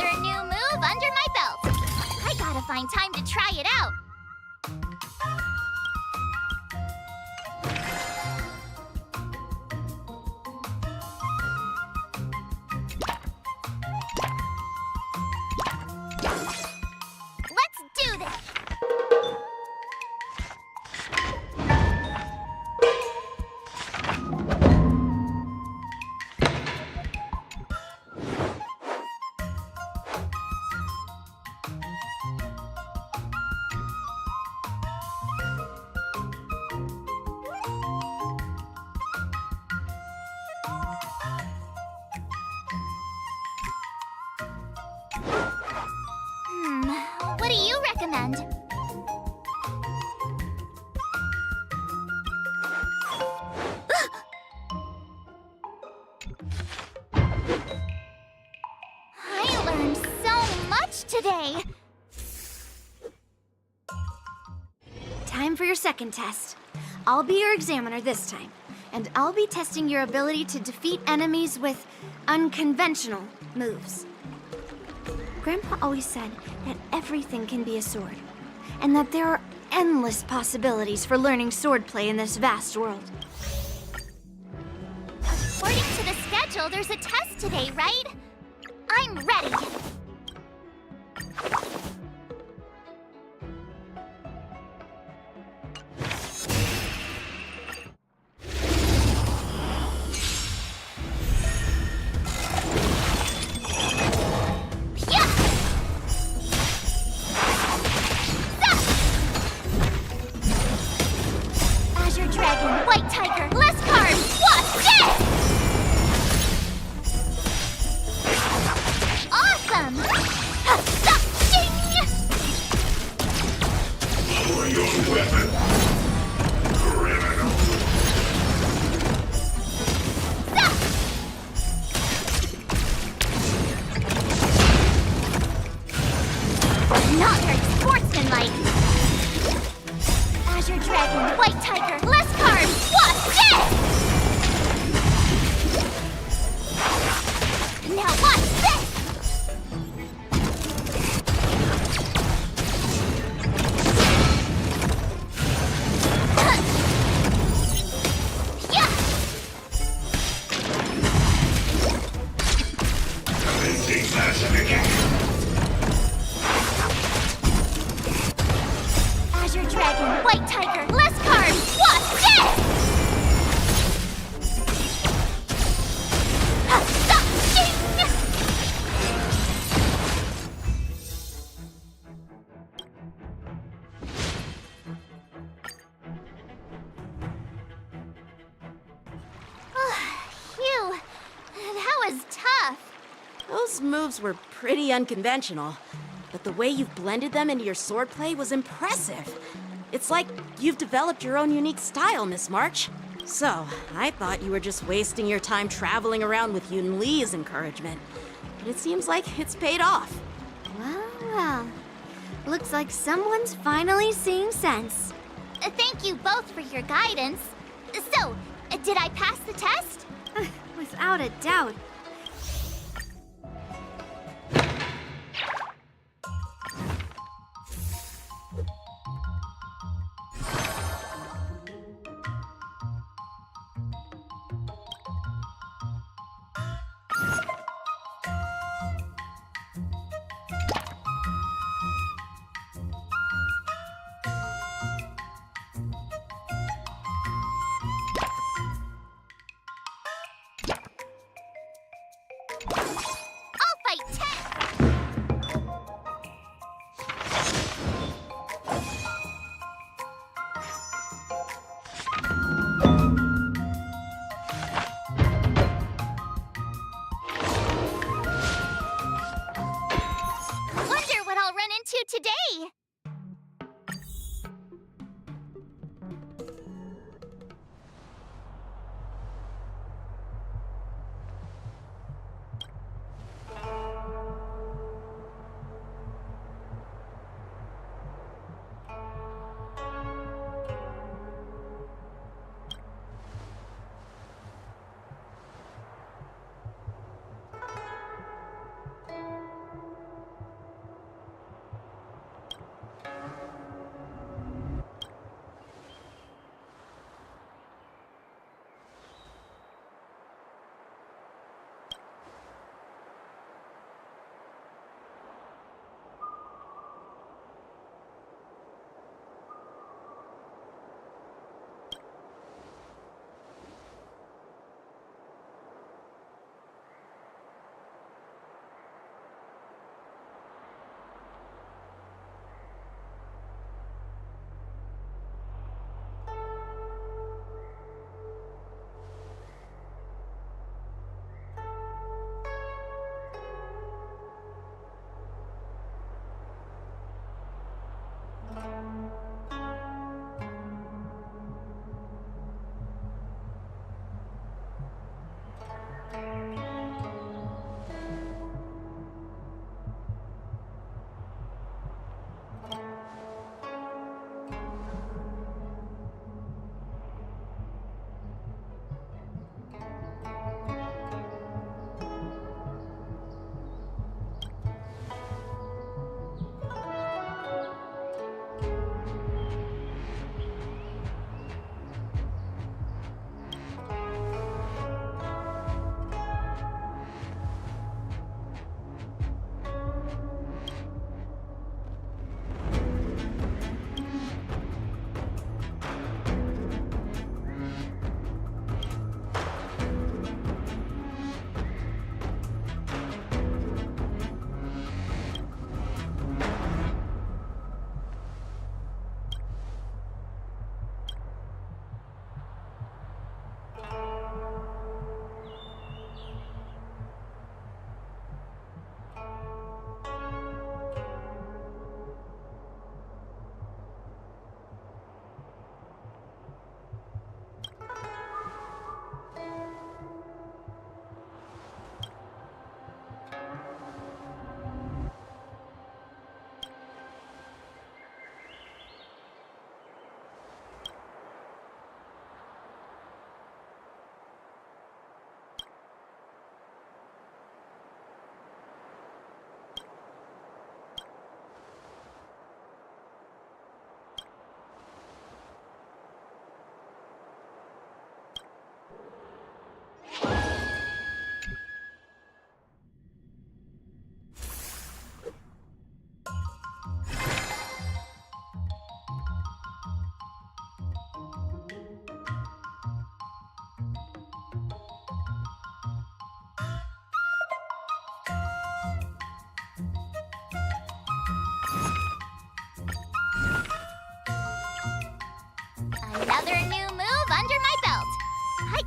another new move under my belt. I gotta find time to try it out. Let's do this! What do you recommend? I learned so much today. Time for your second test. I'll be your examiner this time, and I'll be testing your ability to defeat enemies with unconventional moves. Grandpa always said that everything can be a sword, and that there are endless possibilities for learning swordplay in this vast world. According to the schedule, there's a test today, right? I'm ready. Azure Dragon, White Tiger, less cards! What's this? Awesome! Ding! Lower your weapon. Criminal. Not very sportsmanlike. Azure Dragon, White Tiger, less cards! What's this? Now what's this? Yeah! Commencing classification. Azure Dragon, White Tiger, less cards! What's this? Ding! Phew, that was tough. Those moves were pretty unconventional, but the way you've blended them into your swordplay was impressive. It's like you've developed your own unique style, Miss March. So, I thought you were just wasting your time traveling around with Yunli's encouragement. But it seems like it's paid off. Well. Looks like someone's finally seeing sense. Thank you both for your guidance. So, did I pass the test? Without a doubt.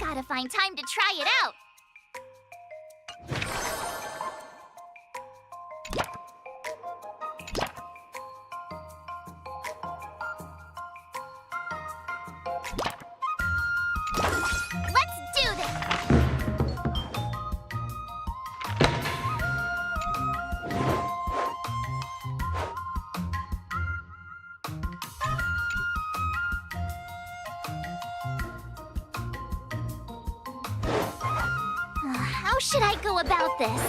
Gotta find time to try it out. Let's do this! How should I go about this?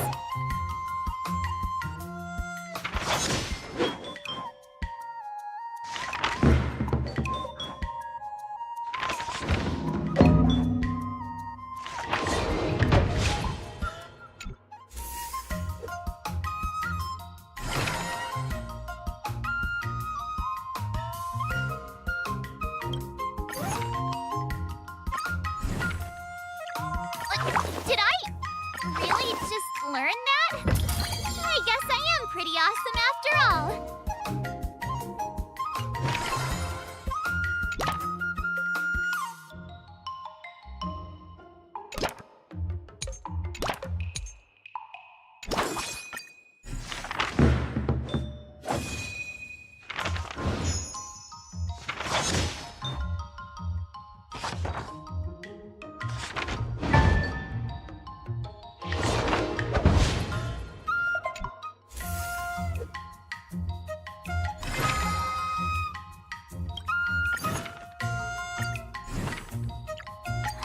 Did I really just learn that? I guess I am pretty awesome after all.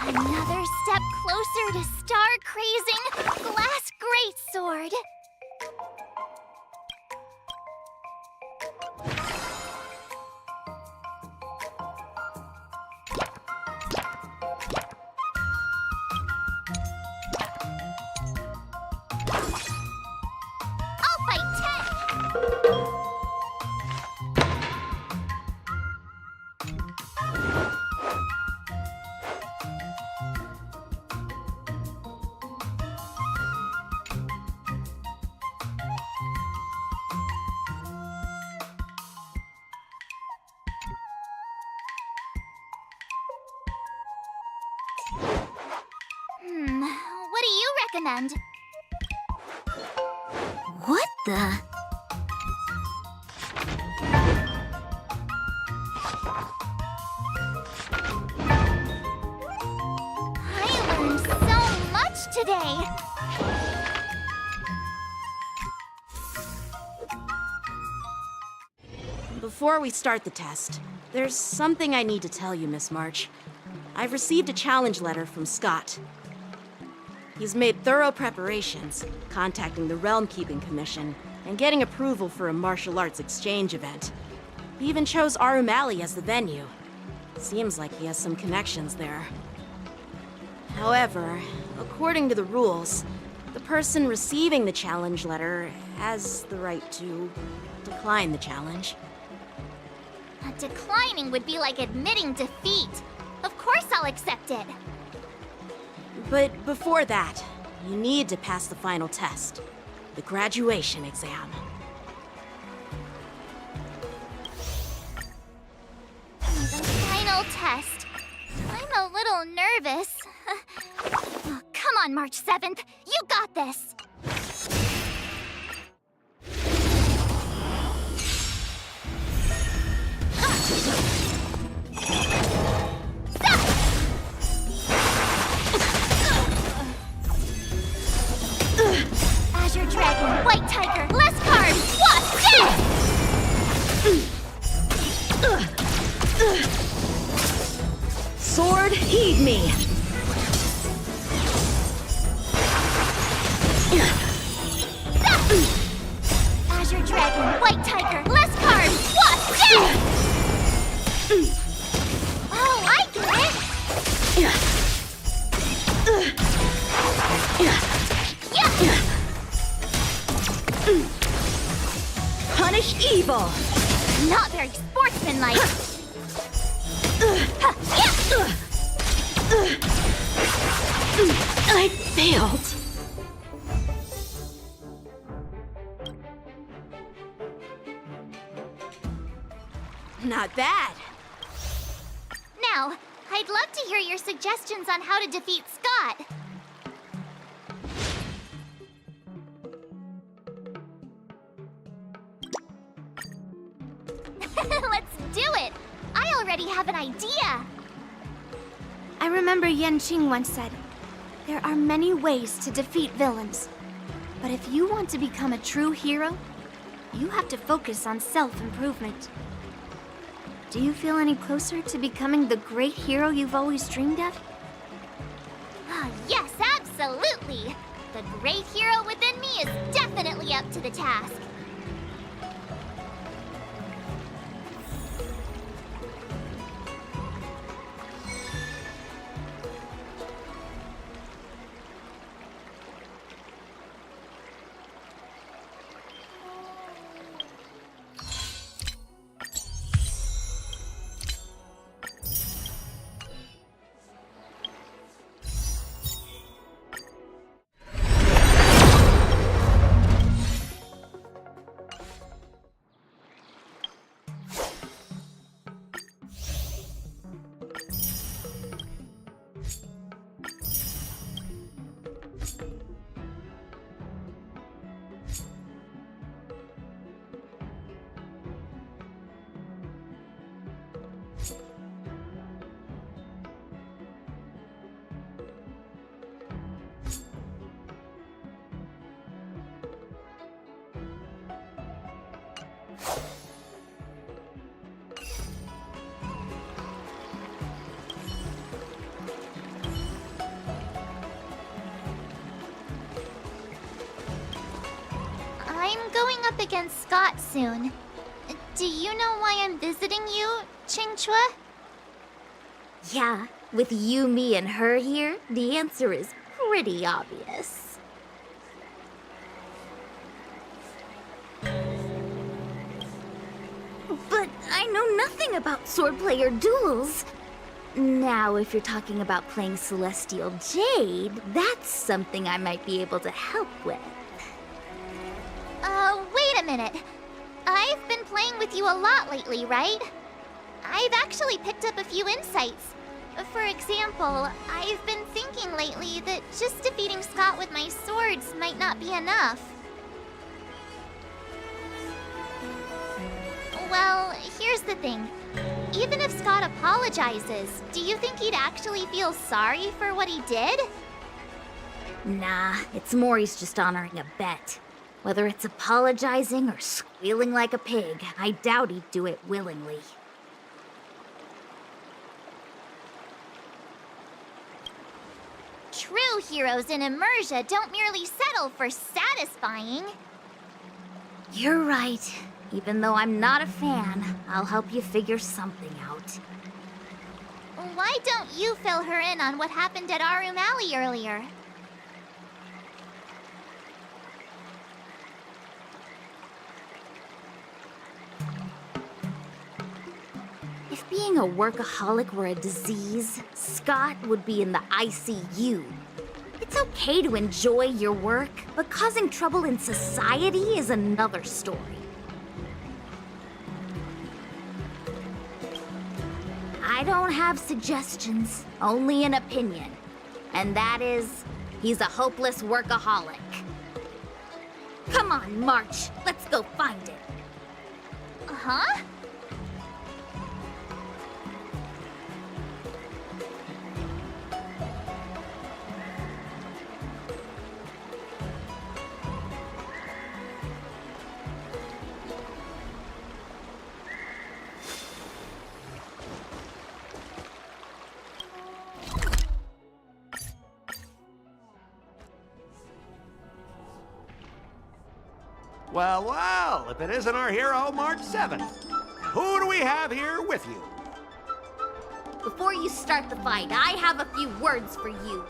Another step closer to star-crazing glass greatsword. I'll fight 10! What do you recommend? What the? I learned so much today. Before we start the test, there's something I need to tell you, Miss March. I've received a challenge letter from Scott. He's made thorough preparations, contacting the Realm Keeping Commission and getting approval for a martial arts exchange event. He even chose Arumali as the venue. Seems like he has some connections there. However, according to the rules, the person receiving the challenge letter has the right to decline the challenge. Declining would be like admitting defeat. Of course I'll accept it. But before that, you need to pass the final test, the graduation exam. The final test. I'm a little nervous. Oh, come on, March 7th. You got this. Azure Dragon, White Tiger, less cards, Wasp, Sword, heed me! Azure Dragon, White Tiger, less cards, Wasp, Oh, I get it! Punish evil! Not very sportsmanlike. I failed. Not bad. Now, I'd love to hear your suggestions on how to defeat Scott. Let's do it! I already have an idea! I remember Yanqing once said, there are many ways to defeat villains. But if you want to become a true hero, you have to focus on self-improvement. Do you feel any closer to becoming the great hero you've always dreamed of? Ah, yes, absolutely! The great hero within me is definitely up to the task. I'm going up against Scott soon. Do you know why I'm visiting you, Qingchua? Yeah, with you, me, and her here, the answer is pretty obvious. But I know nothing about swordplay or duels. Now, if you're talking about playing Celestial Jade, that's something I might be able to help with. Wait a minute. I've been playing with you a lot lately, right? I've actually picked up a few insights. For example, I've been thinking lately that just defeating Scott with my swords might not be enough. Well, here's the thing. Even if Scott apologizes, do you think he'd actually feel sorry for what he did? Nah, it's more he's just honoring a bet. Whether it's apologizing or squealing like a pig, I doubt he'd do it willingly. True heroes in Immersia don't merely settle for satisfying. You're right. Even though I'm not a fan, I'll help you figure something out. Why don't you fill her in on what happened at Arum Alley earlier? If being a workaholic were a disease, Scott would be in the ICU. It's okay to enjoy your work, but causing trouble in society is another story. I don't have suggestions, only an opinion. And that is, he's a hopeless workaholic. Come on, March, let's go find it. Huh? Well, well, if it isn't our hero, March 7th. Who do we have here with you? Before you start the fight, I have a few words for you.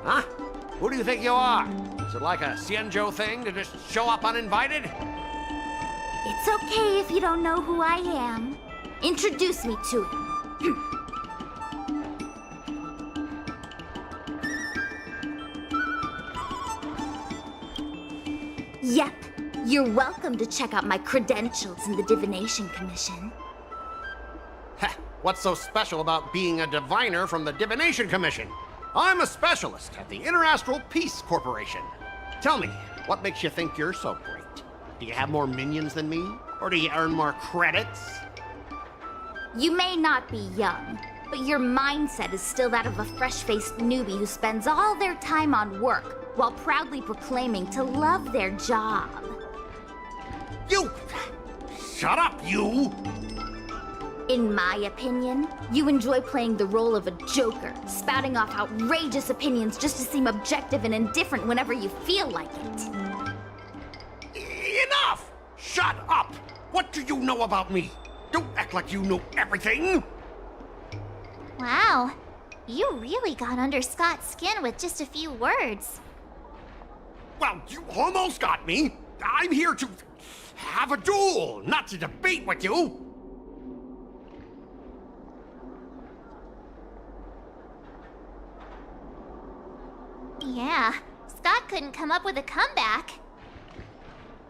Huh? Who do you think you are? Is it like a Xianzhou thing to just show up uninvited? It's okay if you don't know who I am. Introduce me to him. Yep, you're welcome to check out my credentials in the Divination Commission. Heh, What's so special about being a diviner from the Divination Commission? I'm a specialist at the Interastral Peace Corporation. Tell me, what makes you think you're so great? Do you have more minions than me? Or do you earn more credits? You may not be young, but your mindset is still that of a fresh-faced newbie who spends all their time on work while proudly proclaiming to love their job. You! Shut up, you! In my opinion, you enjoy playing the role of a joker, spouting off outrageous opinions just to seem objective and indifferent whenever you feel like it. Enough! Shut up! What do you know about me? Don't act like you know everything! Wow, you really got under Scott's skin with just a few words. Well, you almost got me. I'm here to have a duel, not to debate with you. Yeah, Scott couldn't come up with a comeback.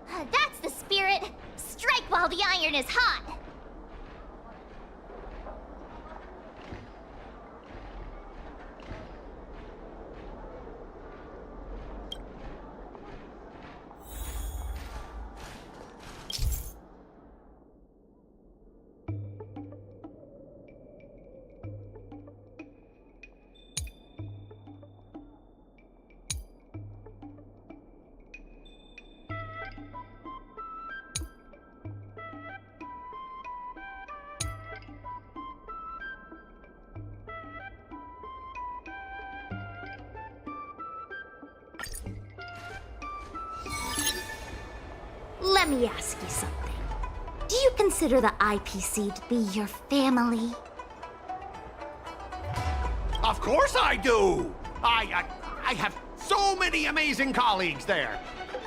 That's the spirit. Strike while the iron is hot. Let me ask you something. Do you consider the IPC to be your family? Of course I do! I have so many amazing colleagues there.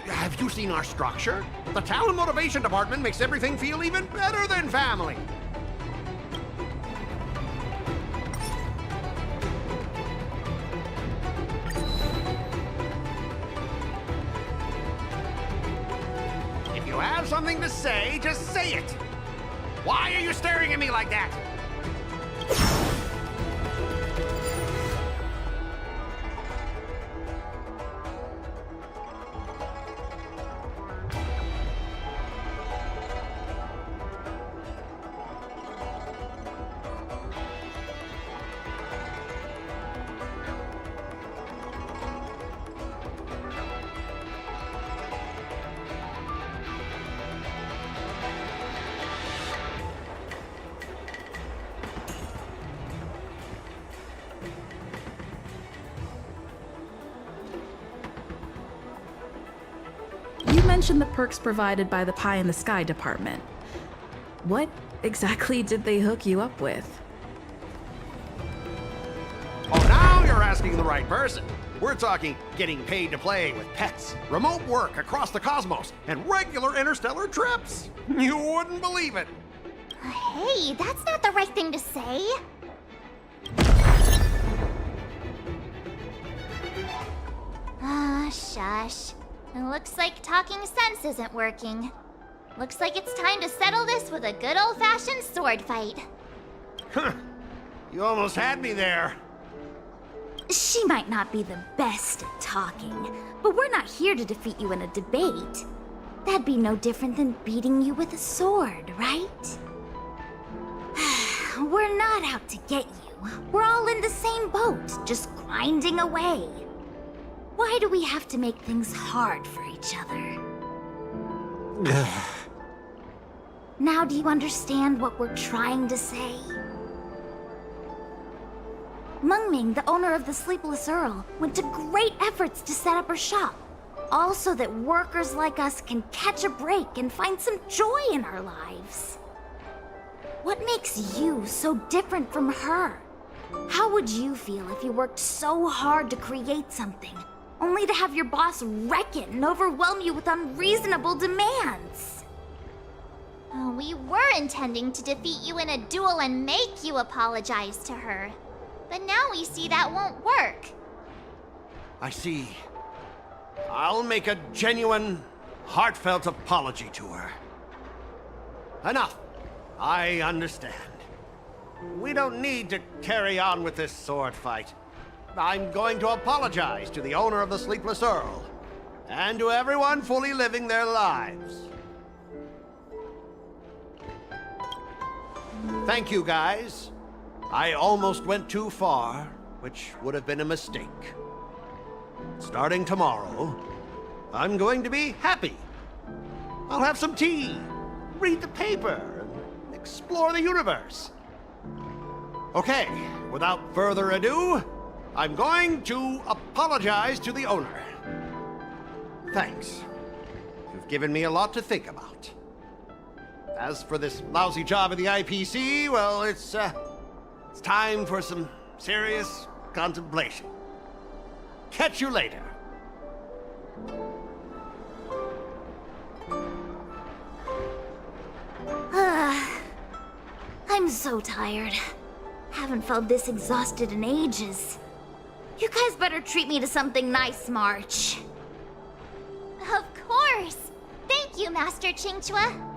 Have you seen our structure? The Talent Motivation Department makes everything feel even better than family. If you have something to say, just say it. Why are you staring at me like that? You mentioned the perks provided by the Pie in the Sky department. What exactly did they hook you up with? Oh, now you're asking the right person. We're talking getting paid to play with pets, remote work across the cosmos, and regular interstellar trips. You wouldn't believe it. Hey, that's not the right thing to say. Ah, shush. It looks like talking sense isn't working. Looks like it's time to settle this with a good old-fashioned sword fight. Huh. You almost had me there. She might not be the best at talking, but we're not here to defeat you in a debate. That'd be no different than beating you with a sword, right? We're not out to get you. We're all in the same boat, just grinding away. Why do we have to make things hard for each other? Now do you understand what we're trying to say? Mungming, the owner of the Sleepless Earl, went to great efforts to set up her shop. All so that workers like us can catch a break and find some joy in our lives. What makes you so different from her? How would you feel if you worked so hard to create something, only to have your boss wreck it and overwhelm you with unreasonable demands? Oh, we were intending to defeat you in a duel and make you apologize to her. But now we see that won't work. I see. I'll make a genuine, heartfelt apology to her. Enough. I understand. we don't need to carry on with this sword fight. I'm going to apologize to the owner of the Sleepless Earl, and to everyone fully living their lives. Thank you, guys. I almost went too far, which would have been a mistake. Starting tomorrow, I'm going to be happy. I'll have some tea, read the paper, and explore the universe. Okay, without further ado, I'm going to apologize to the owner. Thanks. You've given me a lot to think about. As for this lousy job at the IPC, well, it's time for some serious contemplation. Catch you later. I'm so tired. Haven't felt this exhausted in ages. You guys better treat me to something nice, March. Of course! Thank you, Master Qingchua.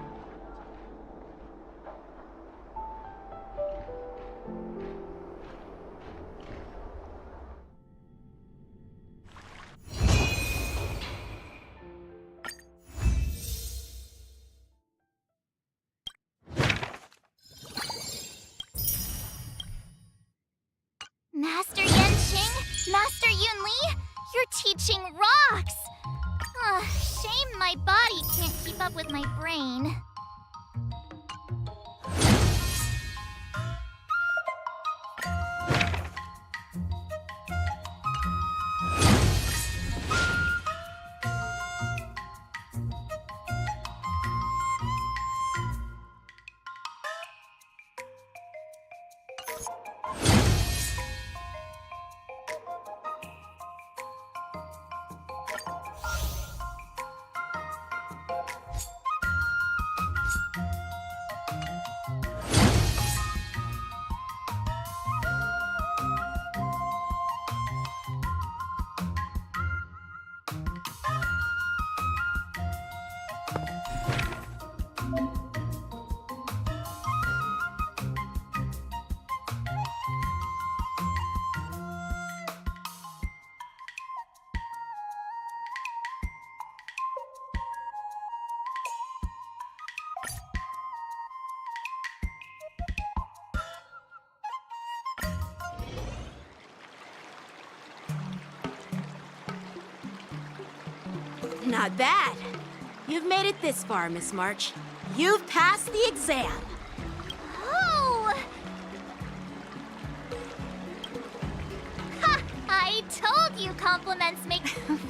Master Yanqing, Master Yunli, your teaching rocks! Shame my body can't keep up with my brain. Not bad. You've made it this far, Miss March. You've passed the exam. Oh! Ha! I told you compliments make...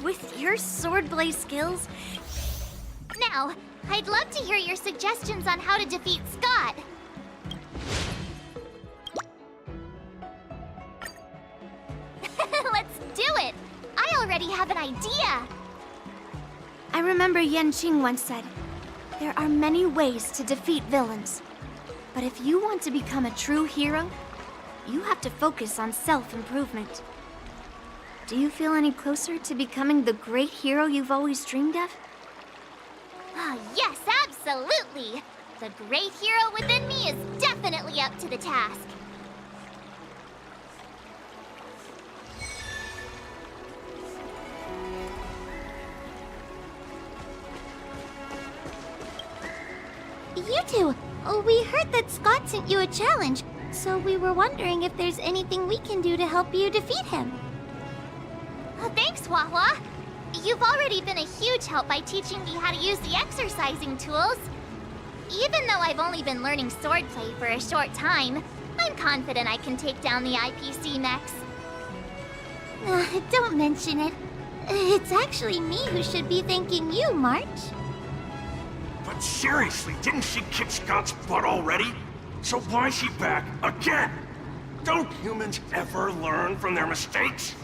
With your swordplay skills, Now, I'd love to hear your suggestions on how to defeat Scott. Let's do it! I already have an idea! I remember Yanqing once said, there are many ways to defeat villains. But if you want to become a true hero, you have to focus on self-improvement. Do you feel any closer to becoming the great hero you've always dreamed of? Yes, absolutely! The great hero within me is definitely up to the task. You two, we heard that Scott sent you a challenge, so we were wondering if there's anything we can do to help you defeat him. Thanks, Hua. You've already been a huge help by teaching me how to use the exercising tools. Even though I've only been learning swordplay for a short time, I'm confident I can take down the IPC mechs. Don't mention it. It's actually me who should be thanking you, March. But seriously, didn't she kick Scott's butt already? So why is she back again? Don't humans ever learn from their mistakes?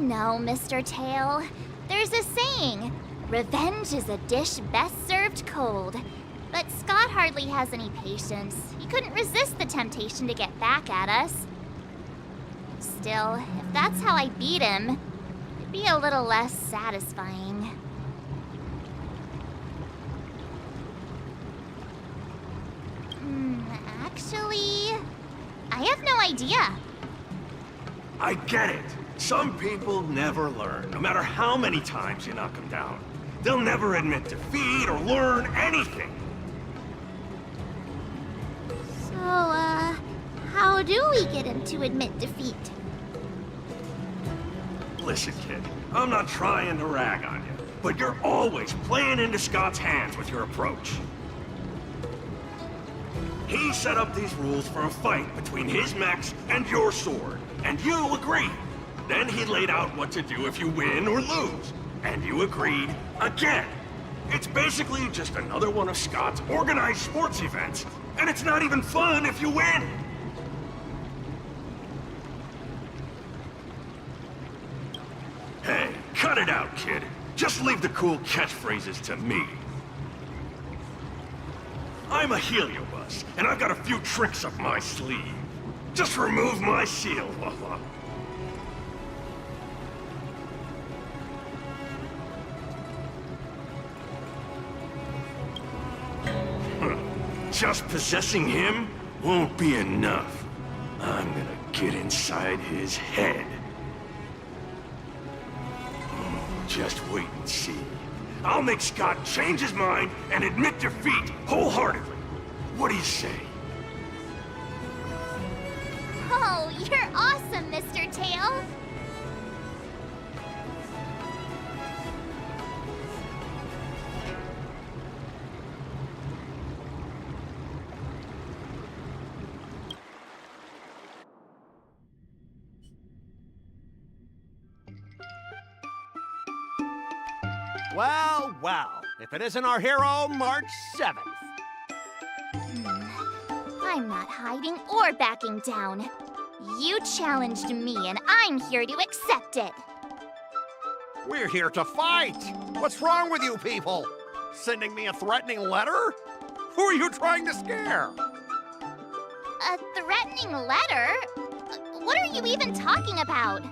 No, Mr. Tail. There's a saying, revenge is a dish best served cold. But Scott hardly has any patience. He couldn't resist the temptation to get back at us. Still, if that's how I beat him, it'd be a little less satisfying. Actually, I have no idea. I get it. Some people never learn, no matter how many times you knock them down. They'll never admit defeat or learn anything. So, how do we get him to admit defeat? Listen, kid, I'm not trying to rag on you, but you're always playing into Scott's hands with your approach. He set up these rules for a fight between his mechs and your sword, and you agreed. Then he laid out what to do if you win or lose, and you agreed again. It's basically just another one of Scott's organized sports events, and it's not even fun if you win. Hey, cut it out, kid. Just leave the cool catchphrases to me. I'm a heliobus, and I've got a few tricks up my sleeve. Just remove my seal, Wawa. Just possessing him won't be enough. I'm gonna get inside his head. Just wait and see. I'll make Scott change his mind and admit defeat wholeheartedly. What do you say? Oh, you're awesome, Mr. Tail. Well, well, if it isn't our hero, March 7th. I'm not hiding or backing down. You challenged me, and I'm here to accept it. We're here to fight. What's wrong with you people? Sending me a threatening letter? Who are you trying to scare? A threatening letter? What are you even talking about?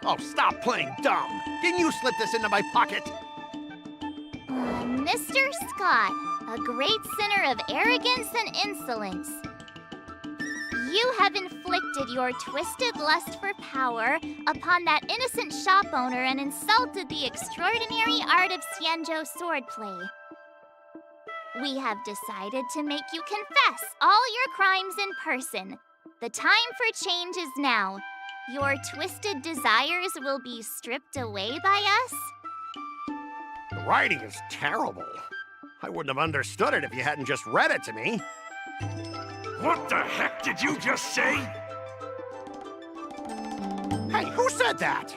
Oh, stop playing dumb. Can you slip this into my pocket? Mr. Scott, a great sinner of arrogance and insolence. You have inflicted your twisted lust for power upon that innocent shop owner and insulted the extraordinary art of Xianzhou swordplay. We have decided to make you confess all your crimes in person. The time for change is now. Your twisted desires will be stripped away by us? The writing is terrible. I wouldn't have understood it if you hadn't just read it to me. What the heck did you just say? Hey, who said that?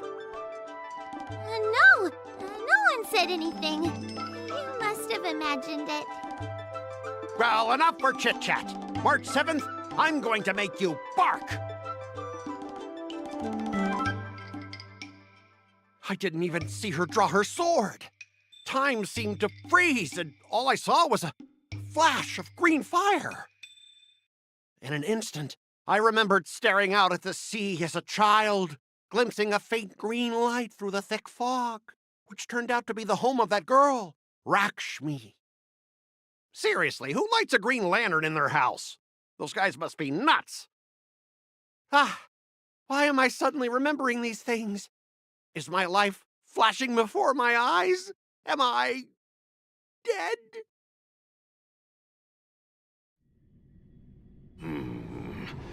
No one said anything. You must have imagined it. Well, enough for chit-chat. March 7th, I'm going to make you bark. I didn't even see her draw her sword. Time seemed to freeze, and all I saw was a flash of green fire. In an instant, I remembered staring out at the sea as a child, glimpsing a faint green light through the thick fog, which turned out to be the home of that girl, Rakshmi. Seriously, who lights a green lantern in their house? Those guys must be nuts. Why am I suddenly remembering these things? Is my life flashing before my eyes? Am I dead?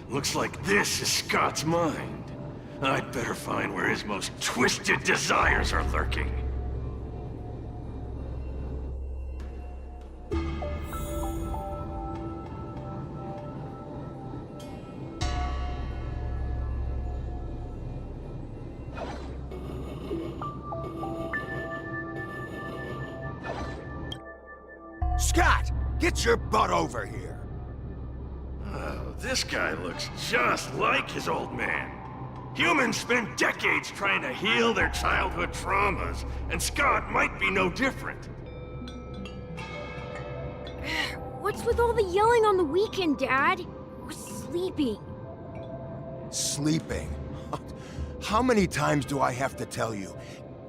Looks like this is Scott's mind. I'd better find where his most twisted desires are lurking. Scott, get your butt over here. Oh, this guy looks just like his old man. Humans spend decades trying to heal their childhood traumas, and Scott might be no different. What's with all the yelling on the weekend, Dad? We're sleeping. Sleeping? How many times do I have to tell you?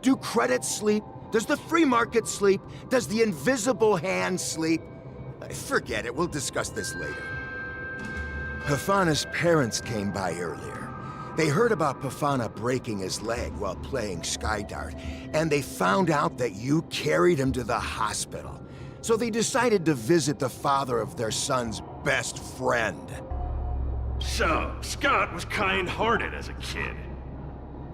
Do credits sleep? Does the free market sleep? Does the invisible hand sleep? Forget it, we'll discuss this later. Pafana's parents came by earlier. They heard about Pafana breaking his leg while playing Skydart, and they found out that you carried him to the hospital. So they decided to visit the father of their son's best friend. So, Scott was kind-hearted as a kid.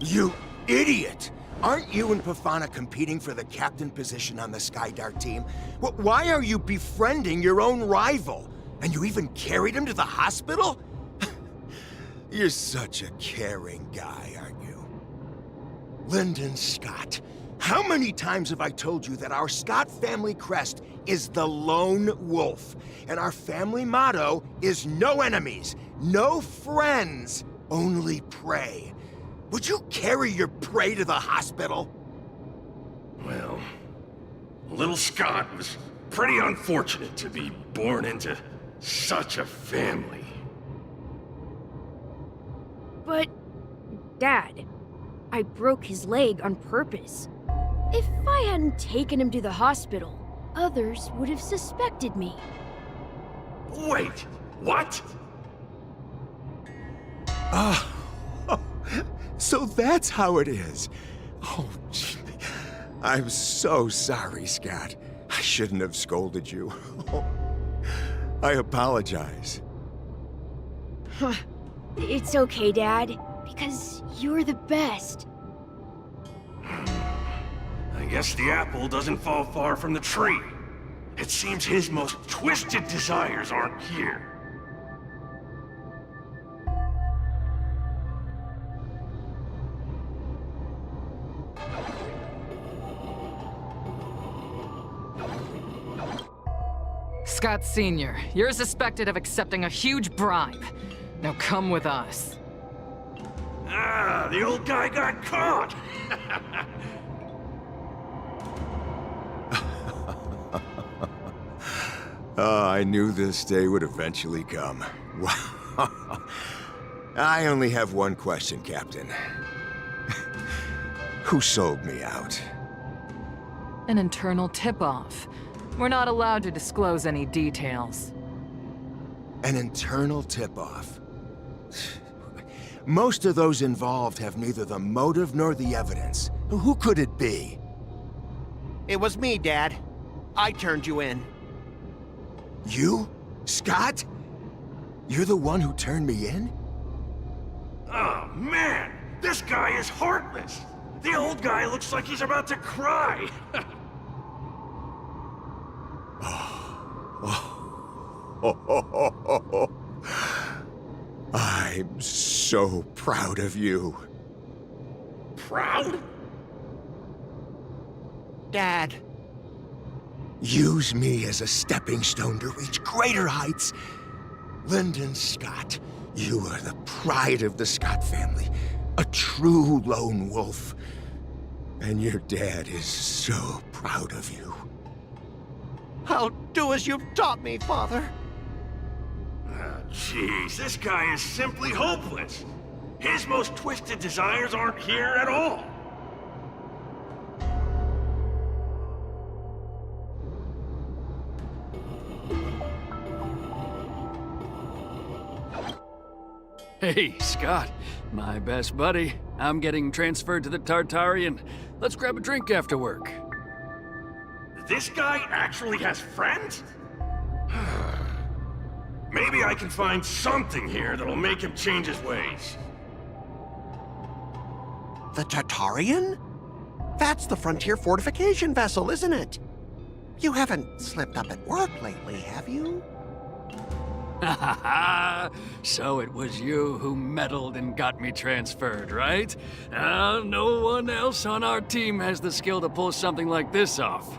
You idiot! Aren't you and Pafana competing for the captain position on the Skydart team? Why are you befriending your own rival? And you even carried him to the hospital? You're such a caring guy, aren't you? Lyndon Scott, how many times have I told you that our Scott family crest is the Lone Wolf, and our family motto is no enemies, no friends, only prey. Would you carry your prey to the hospital? Well, little Scott was pretty unfortunate to be born into such a family. But, Dad, I broke his leg on purpose. If I hadn't taken him to the hospital, others would have suspected me. Wait, what? Ah, so that's how it is. Oh, gee. I'm so sorry, Scott. I shouldn't have scolded you. I apologize. Huh. It's okay, Dad, because you're the best. I guess the apple doesn't fall far from the tree. It seems his most twisted desires aren't here. Scott Sr., you're suspected of accepting a huge bribe. Now come with us. Ah, the old guy got caught! I knew this day would eventually come. I only have one question, Captain. Who sold me out? An internal tip-off. We're not allowed to disclose any details. An internal tip-off. Most of those involved have neither the motive nor the evidence. Who could it be? It was me, Dad. I turned you in. You? Scott? You're the one who turned me in? Oh, man! This guy is heartless! The old guy looks like he's about to cry! I'm so proud of you. Proud? Dad. Use me as a stepping stone to reach greater heights. Lyndon Scott, you are the pride of the Scott family. A true lone wolf. And your dad is so proud of you. I'll do as you've taught me, Father. Jeez, this guy is simply hopeless. His most twisted desires aren't here at all. Hey, Scott, my best buddy. I'm getting transferred to the Tartarian. Let's grab a drink after work. This guy actually has friends? Maybe I can find something here that'll make him change his ways. The Tartarian? That's the frontier fortification vessel, isn't it? You haven't slipped up at work lately, have you? Ha ha ha! So it was you who meddled and got me transferred, right? No one else on our team has the skill to pull something like this off.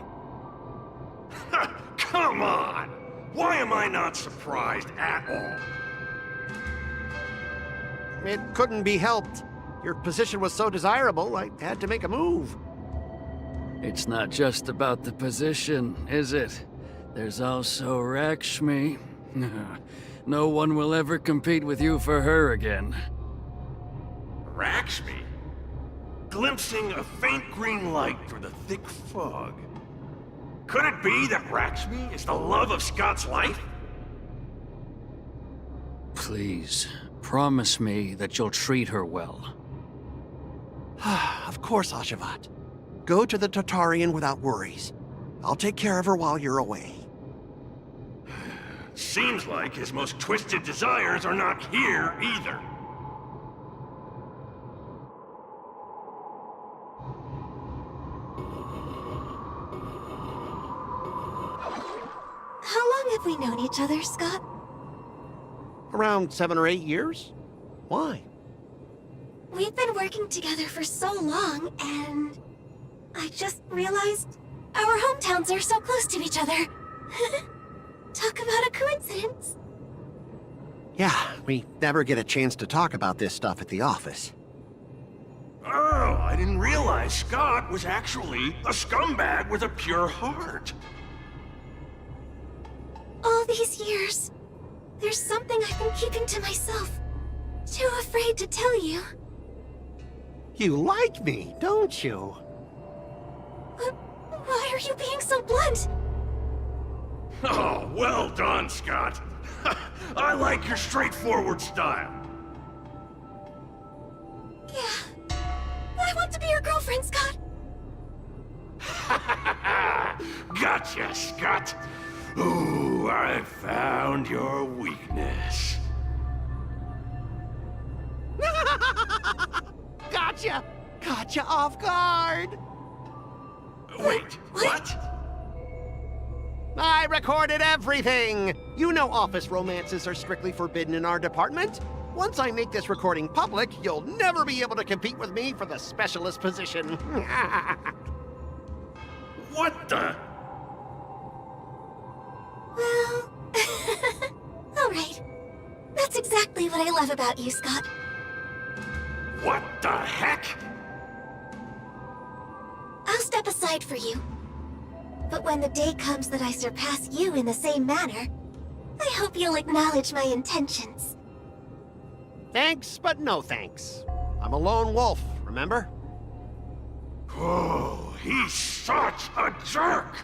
Come on! Why am I not surprised at all? It couldn't be helped. Your position was so desirable, I had to make a move. It's not just about the position, is it? There's also Rakshmi. No one will ever compete with you for her again. Rakshmi? Glimpsing a faint green light through the thick fog. Could it be that Raxby is the love of Scott's life? Please, promise me that you'll treat her well. Of course, Ashavat. Go to the Tartarian without worries. I'll take care of her while you're away. Seems like his most twisted desires are not here either. How long have we known each other, Scott? Around 7 or 8 years? Why? We've been working together for so long, and I just realized our hometowns are so close to each other. Talk about a coincidence. Yeah, we never get a chance to talk about this stuff at the office. Oh, I didn't realize Scott was actually a scumbag with a pure heart. All these years, there's something I've been keeping to myself. Too afraid to tell you. You like me, don't you? Why are you being so blunt? Oh, well done, Scott. I like your straightforward style. Yeah. I want to be your girlfriend, Scott. Gotcha, Scott. Ooh, I found your weakness. Gotcha! Gotcha off guard! Wait, what? I recorded everything! You know office romances are strictly forbidden in our department. Once I make this recording public, you'll never be able to compete with me for the specialist position. What the? Well... Alright. That's exactly what I love about you, Scott. What the heck? I'll step aside for you. But when the day comes that I surpass you in the same manner, I hope you'll acknowledge my intentions. Thanks, but no thanks. I'm a lone wolf, remember? Oh, he's such a jerk!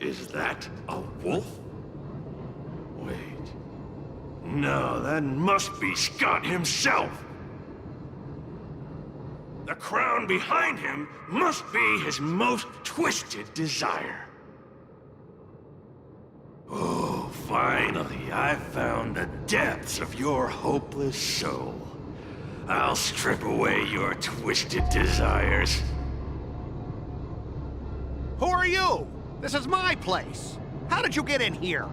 Is that a wolf? Wait. No, that must be Scott himself. The crown behind him must be his most twisted desire. Oh, finally, I found the depths of your hopeless soul. I'll strip away your twisted desires. Who are you? This is my place. How did you get in here?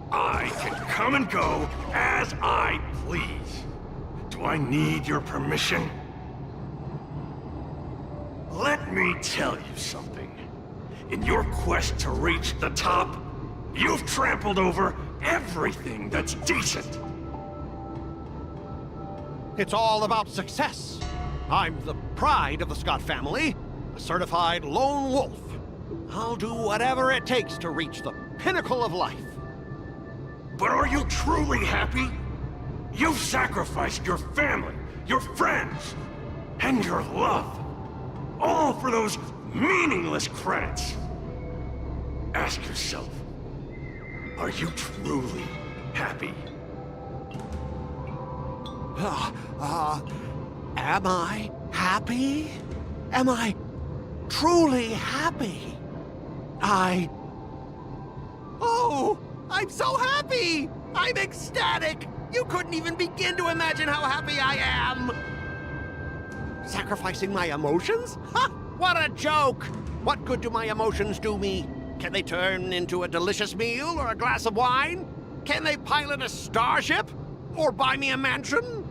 I can come and go as I please. Do I need your permission? Let me tell you something. In your quest to reach the top, you've trampled over everything that's decent. It's all about success. I'm the pride of the Scott family, a certified lone wolf. I'll do whatever it takes to reach the pinnacle of life. But are you truly happy? You've sacrificed your family, your friends, and your love. All for those meaningless credits. Ask yourself, are you truly happy? Am I happy? Am I truly happy? Oh, I'm so happy! I'm ecstatic! You couldn't even begin to imagine how happy I am! Sacrificing my emotions? Ha! What a joke! What good do my emotions do me? Can they turn into a delicious meal or a glass of wine? Can they pilot a starship? Or buy me a mansion?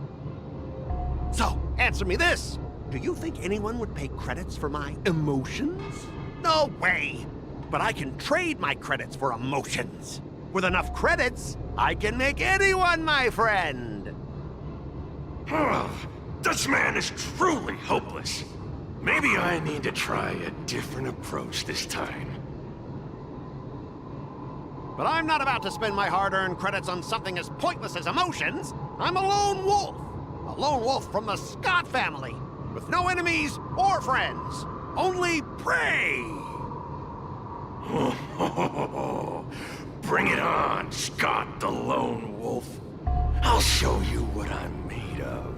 So, answer me this. Do you think anyone would pay credits for my emotions? No way! But I can trade my credits for emotions. With enough credits, I can make anyone my friend. This man is truly hopeless. Maybe I need to try a different approach this time. But I'm not about to spend my hard-earned credits on something as pointless as emotions. I'm a lone wolf. A lone wolf from the Scott family. With no enemies or friends. Only prey. Bring it on, Scott the Lone Wolf. I'll show you what I'm made of.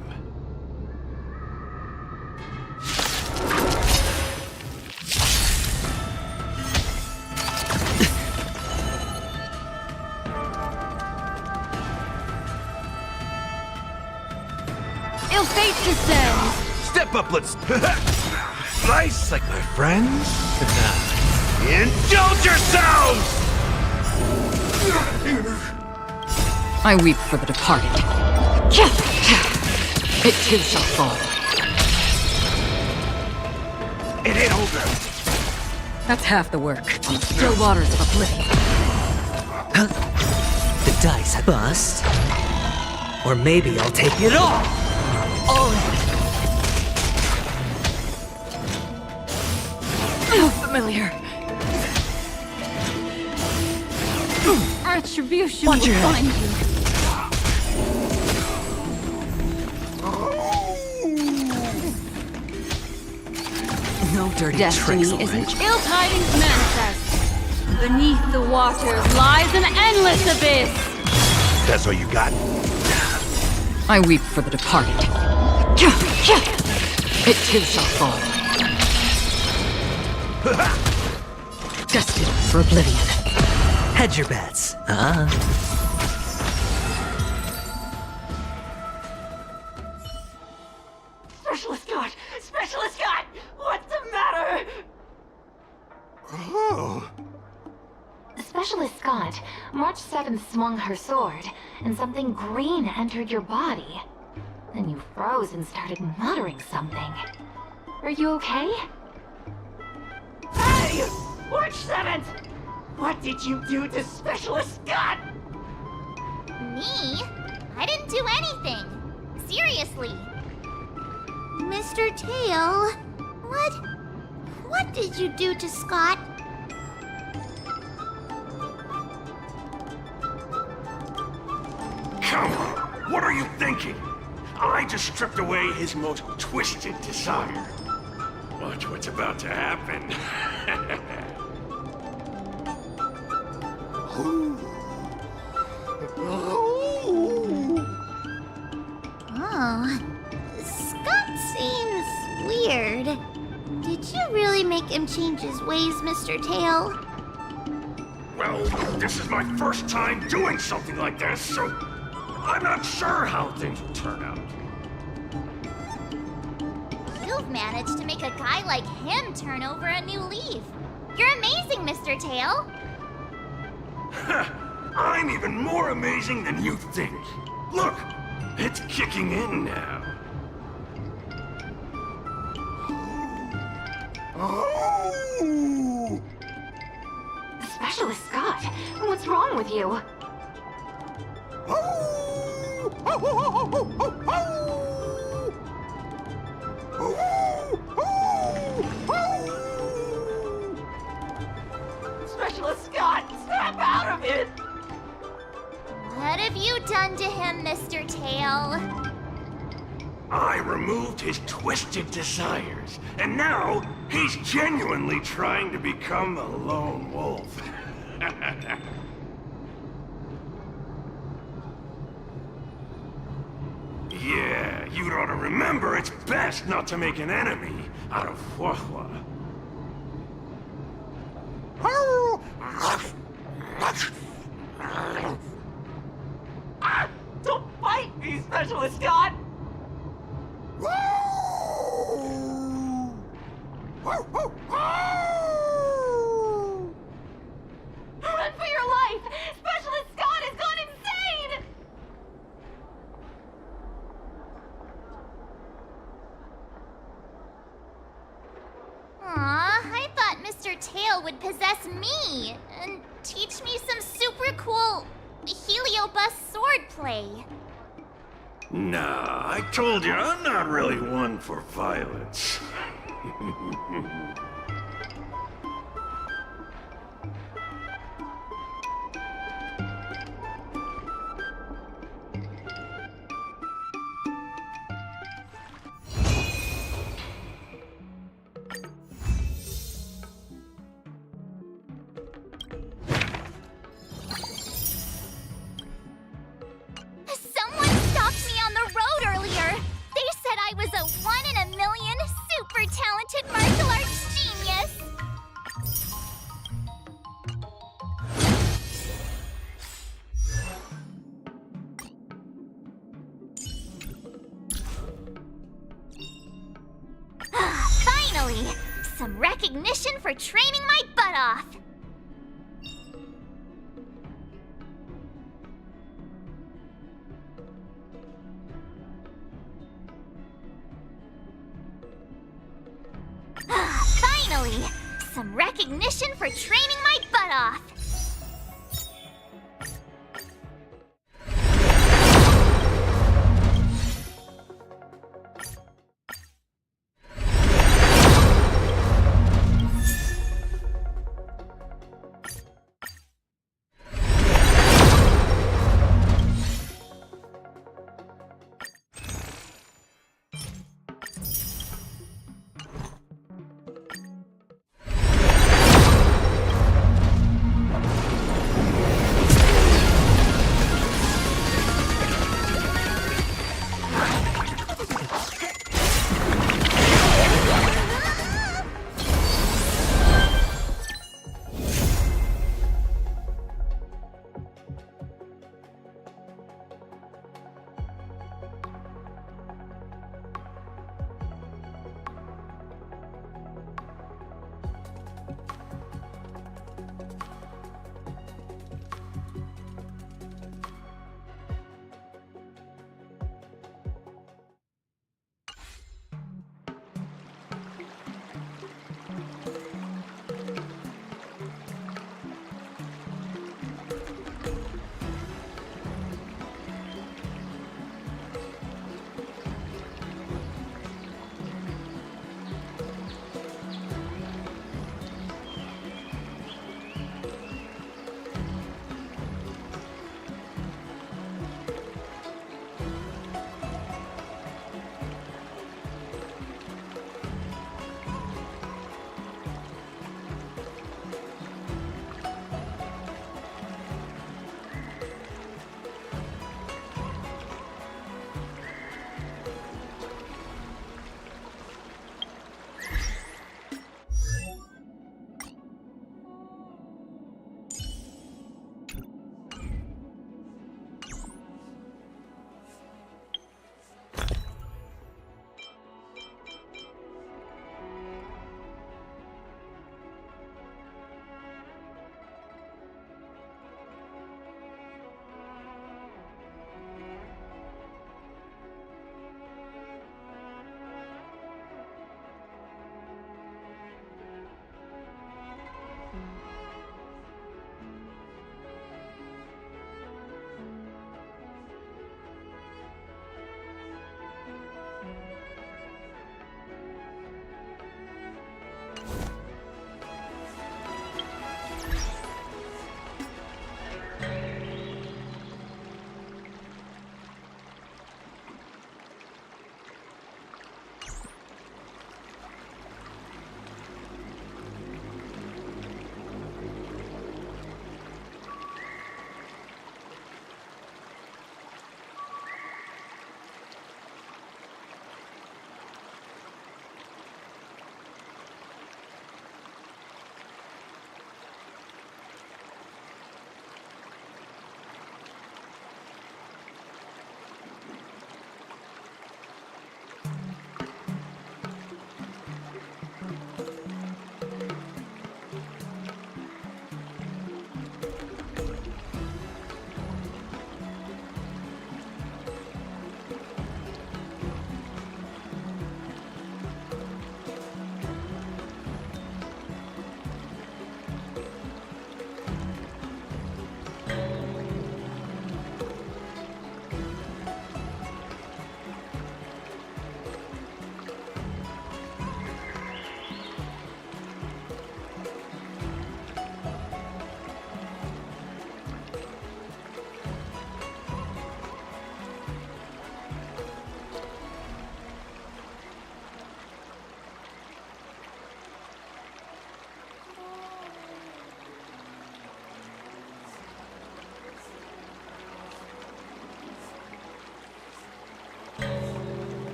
Ill fate descends! Step up, let's slice like my friends. Indulge yourselves! I weep for the departed. It too shall fall. It ain't over. That's half the work. Still waters of oblivion. The dice bust. Or maybe I'll take it all. All in. How familiar. Retribution will find you. No dirty Destiny tricks, is an Orange. ill tidings manifest. Beneath the waters lies an endless abyss. That's all you got? I weep for the departed. It too shall fall. Destined for oblivion. Hedge your bets. Specialist God! Specialist God! What's the matter? Oh. Specialist Scott, March 7th swung her sword, and something green entered your body. Then you froze and started muttering something. Are you okay? Hey! March 7th! What did you do to Specialist Scott? Me? I didn't do anything. Seriously. Mr. Tail, what did you do to Scott? Come on, what are you thinking? I just stripped away his most twisted desire. Watch what's about to happen. Oh, Scott seems weird. Did you really make him change his ways, Mr. Tail? Well, this is my first time doing something like this, so I'm not sure how things will turn out. You've managed to make a guy like him turn over a new leaf. You're amazing, Mr. Tail. I'm even more amazing than you think. Look, it's kicking in now. Oh! Specialist Scott, what's wrong with you? Specialist Scott, snap out of it! What have you done to him, Mr. Tail? I removed his twisted desires, and now he's genuinely trying to become a lone wolf. Yeah, you'd ought to remember it's best not to make an enemy out of Huahua. Ah, don't fight me, Specialist Scott! Run for your life! Specialist Scott has gone insane! Aw, I thought Mr. Tail would possess me and teach me some super cool Heliobus swordplay. Nah, I told you, I'm not really one for violence. Someone stopped me on the road earlier. They said I was a 1 in a million, super talented martial arts genius. Finally! Some recognition for training my butt off. Finally! Some recognition for training my butt off.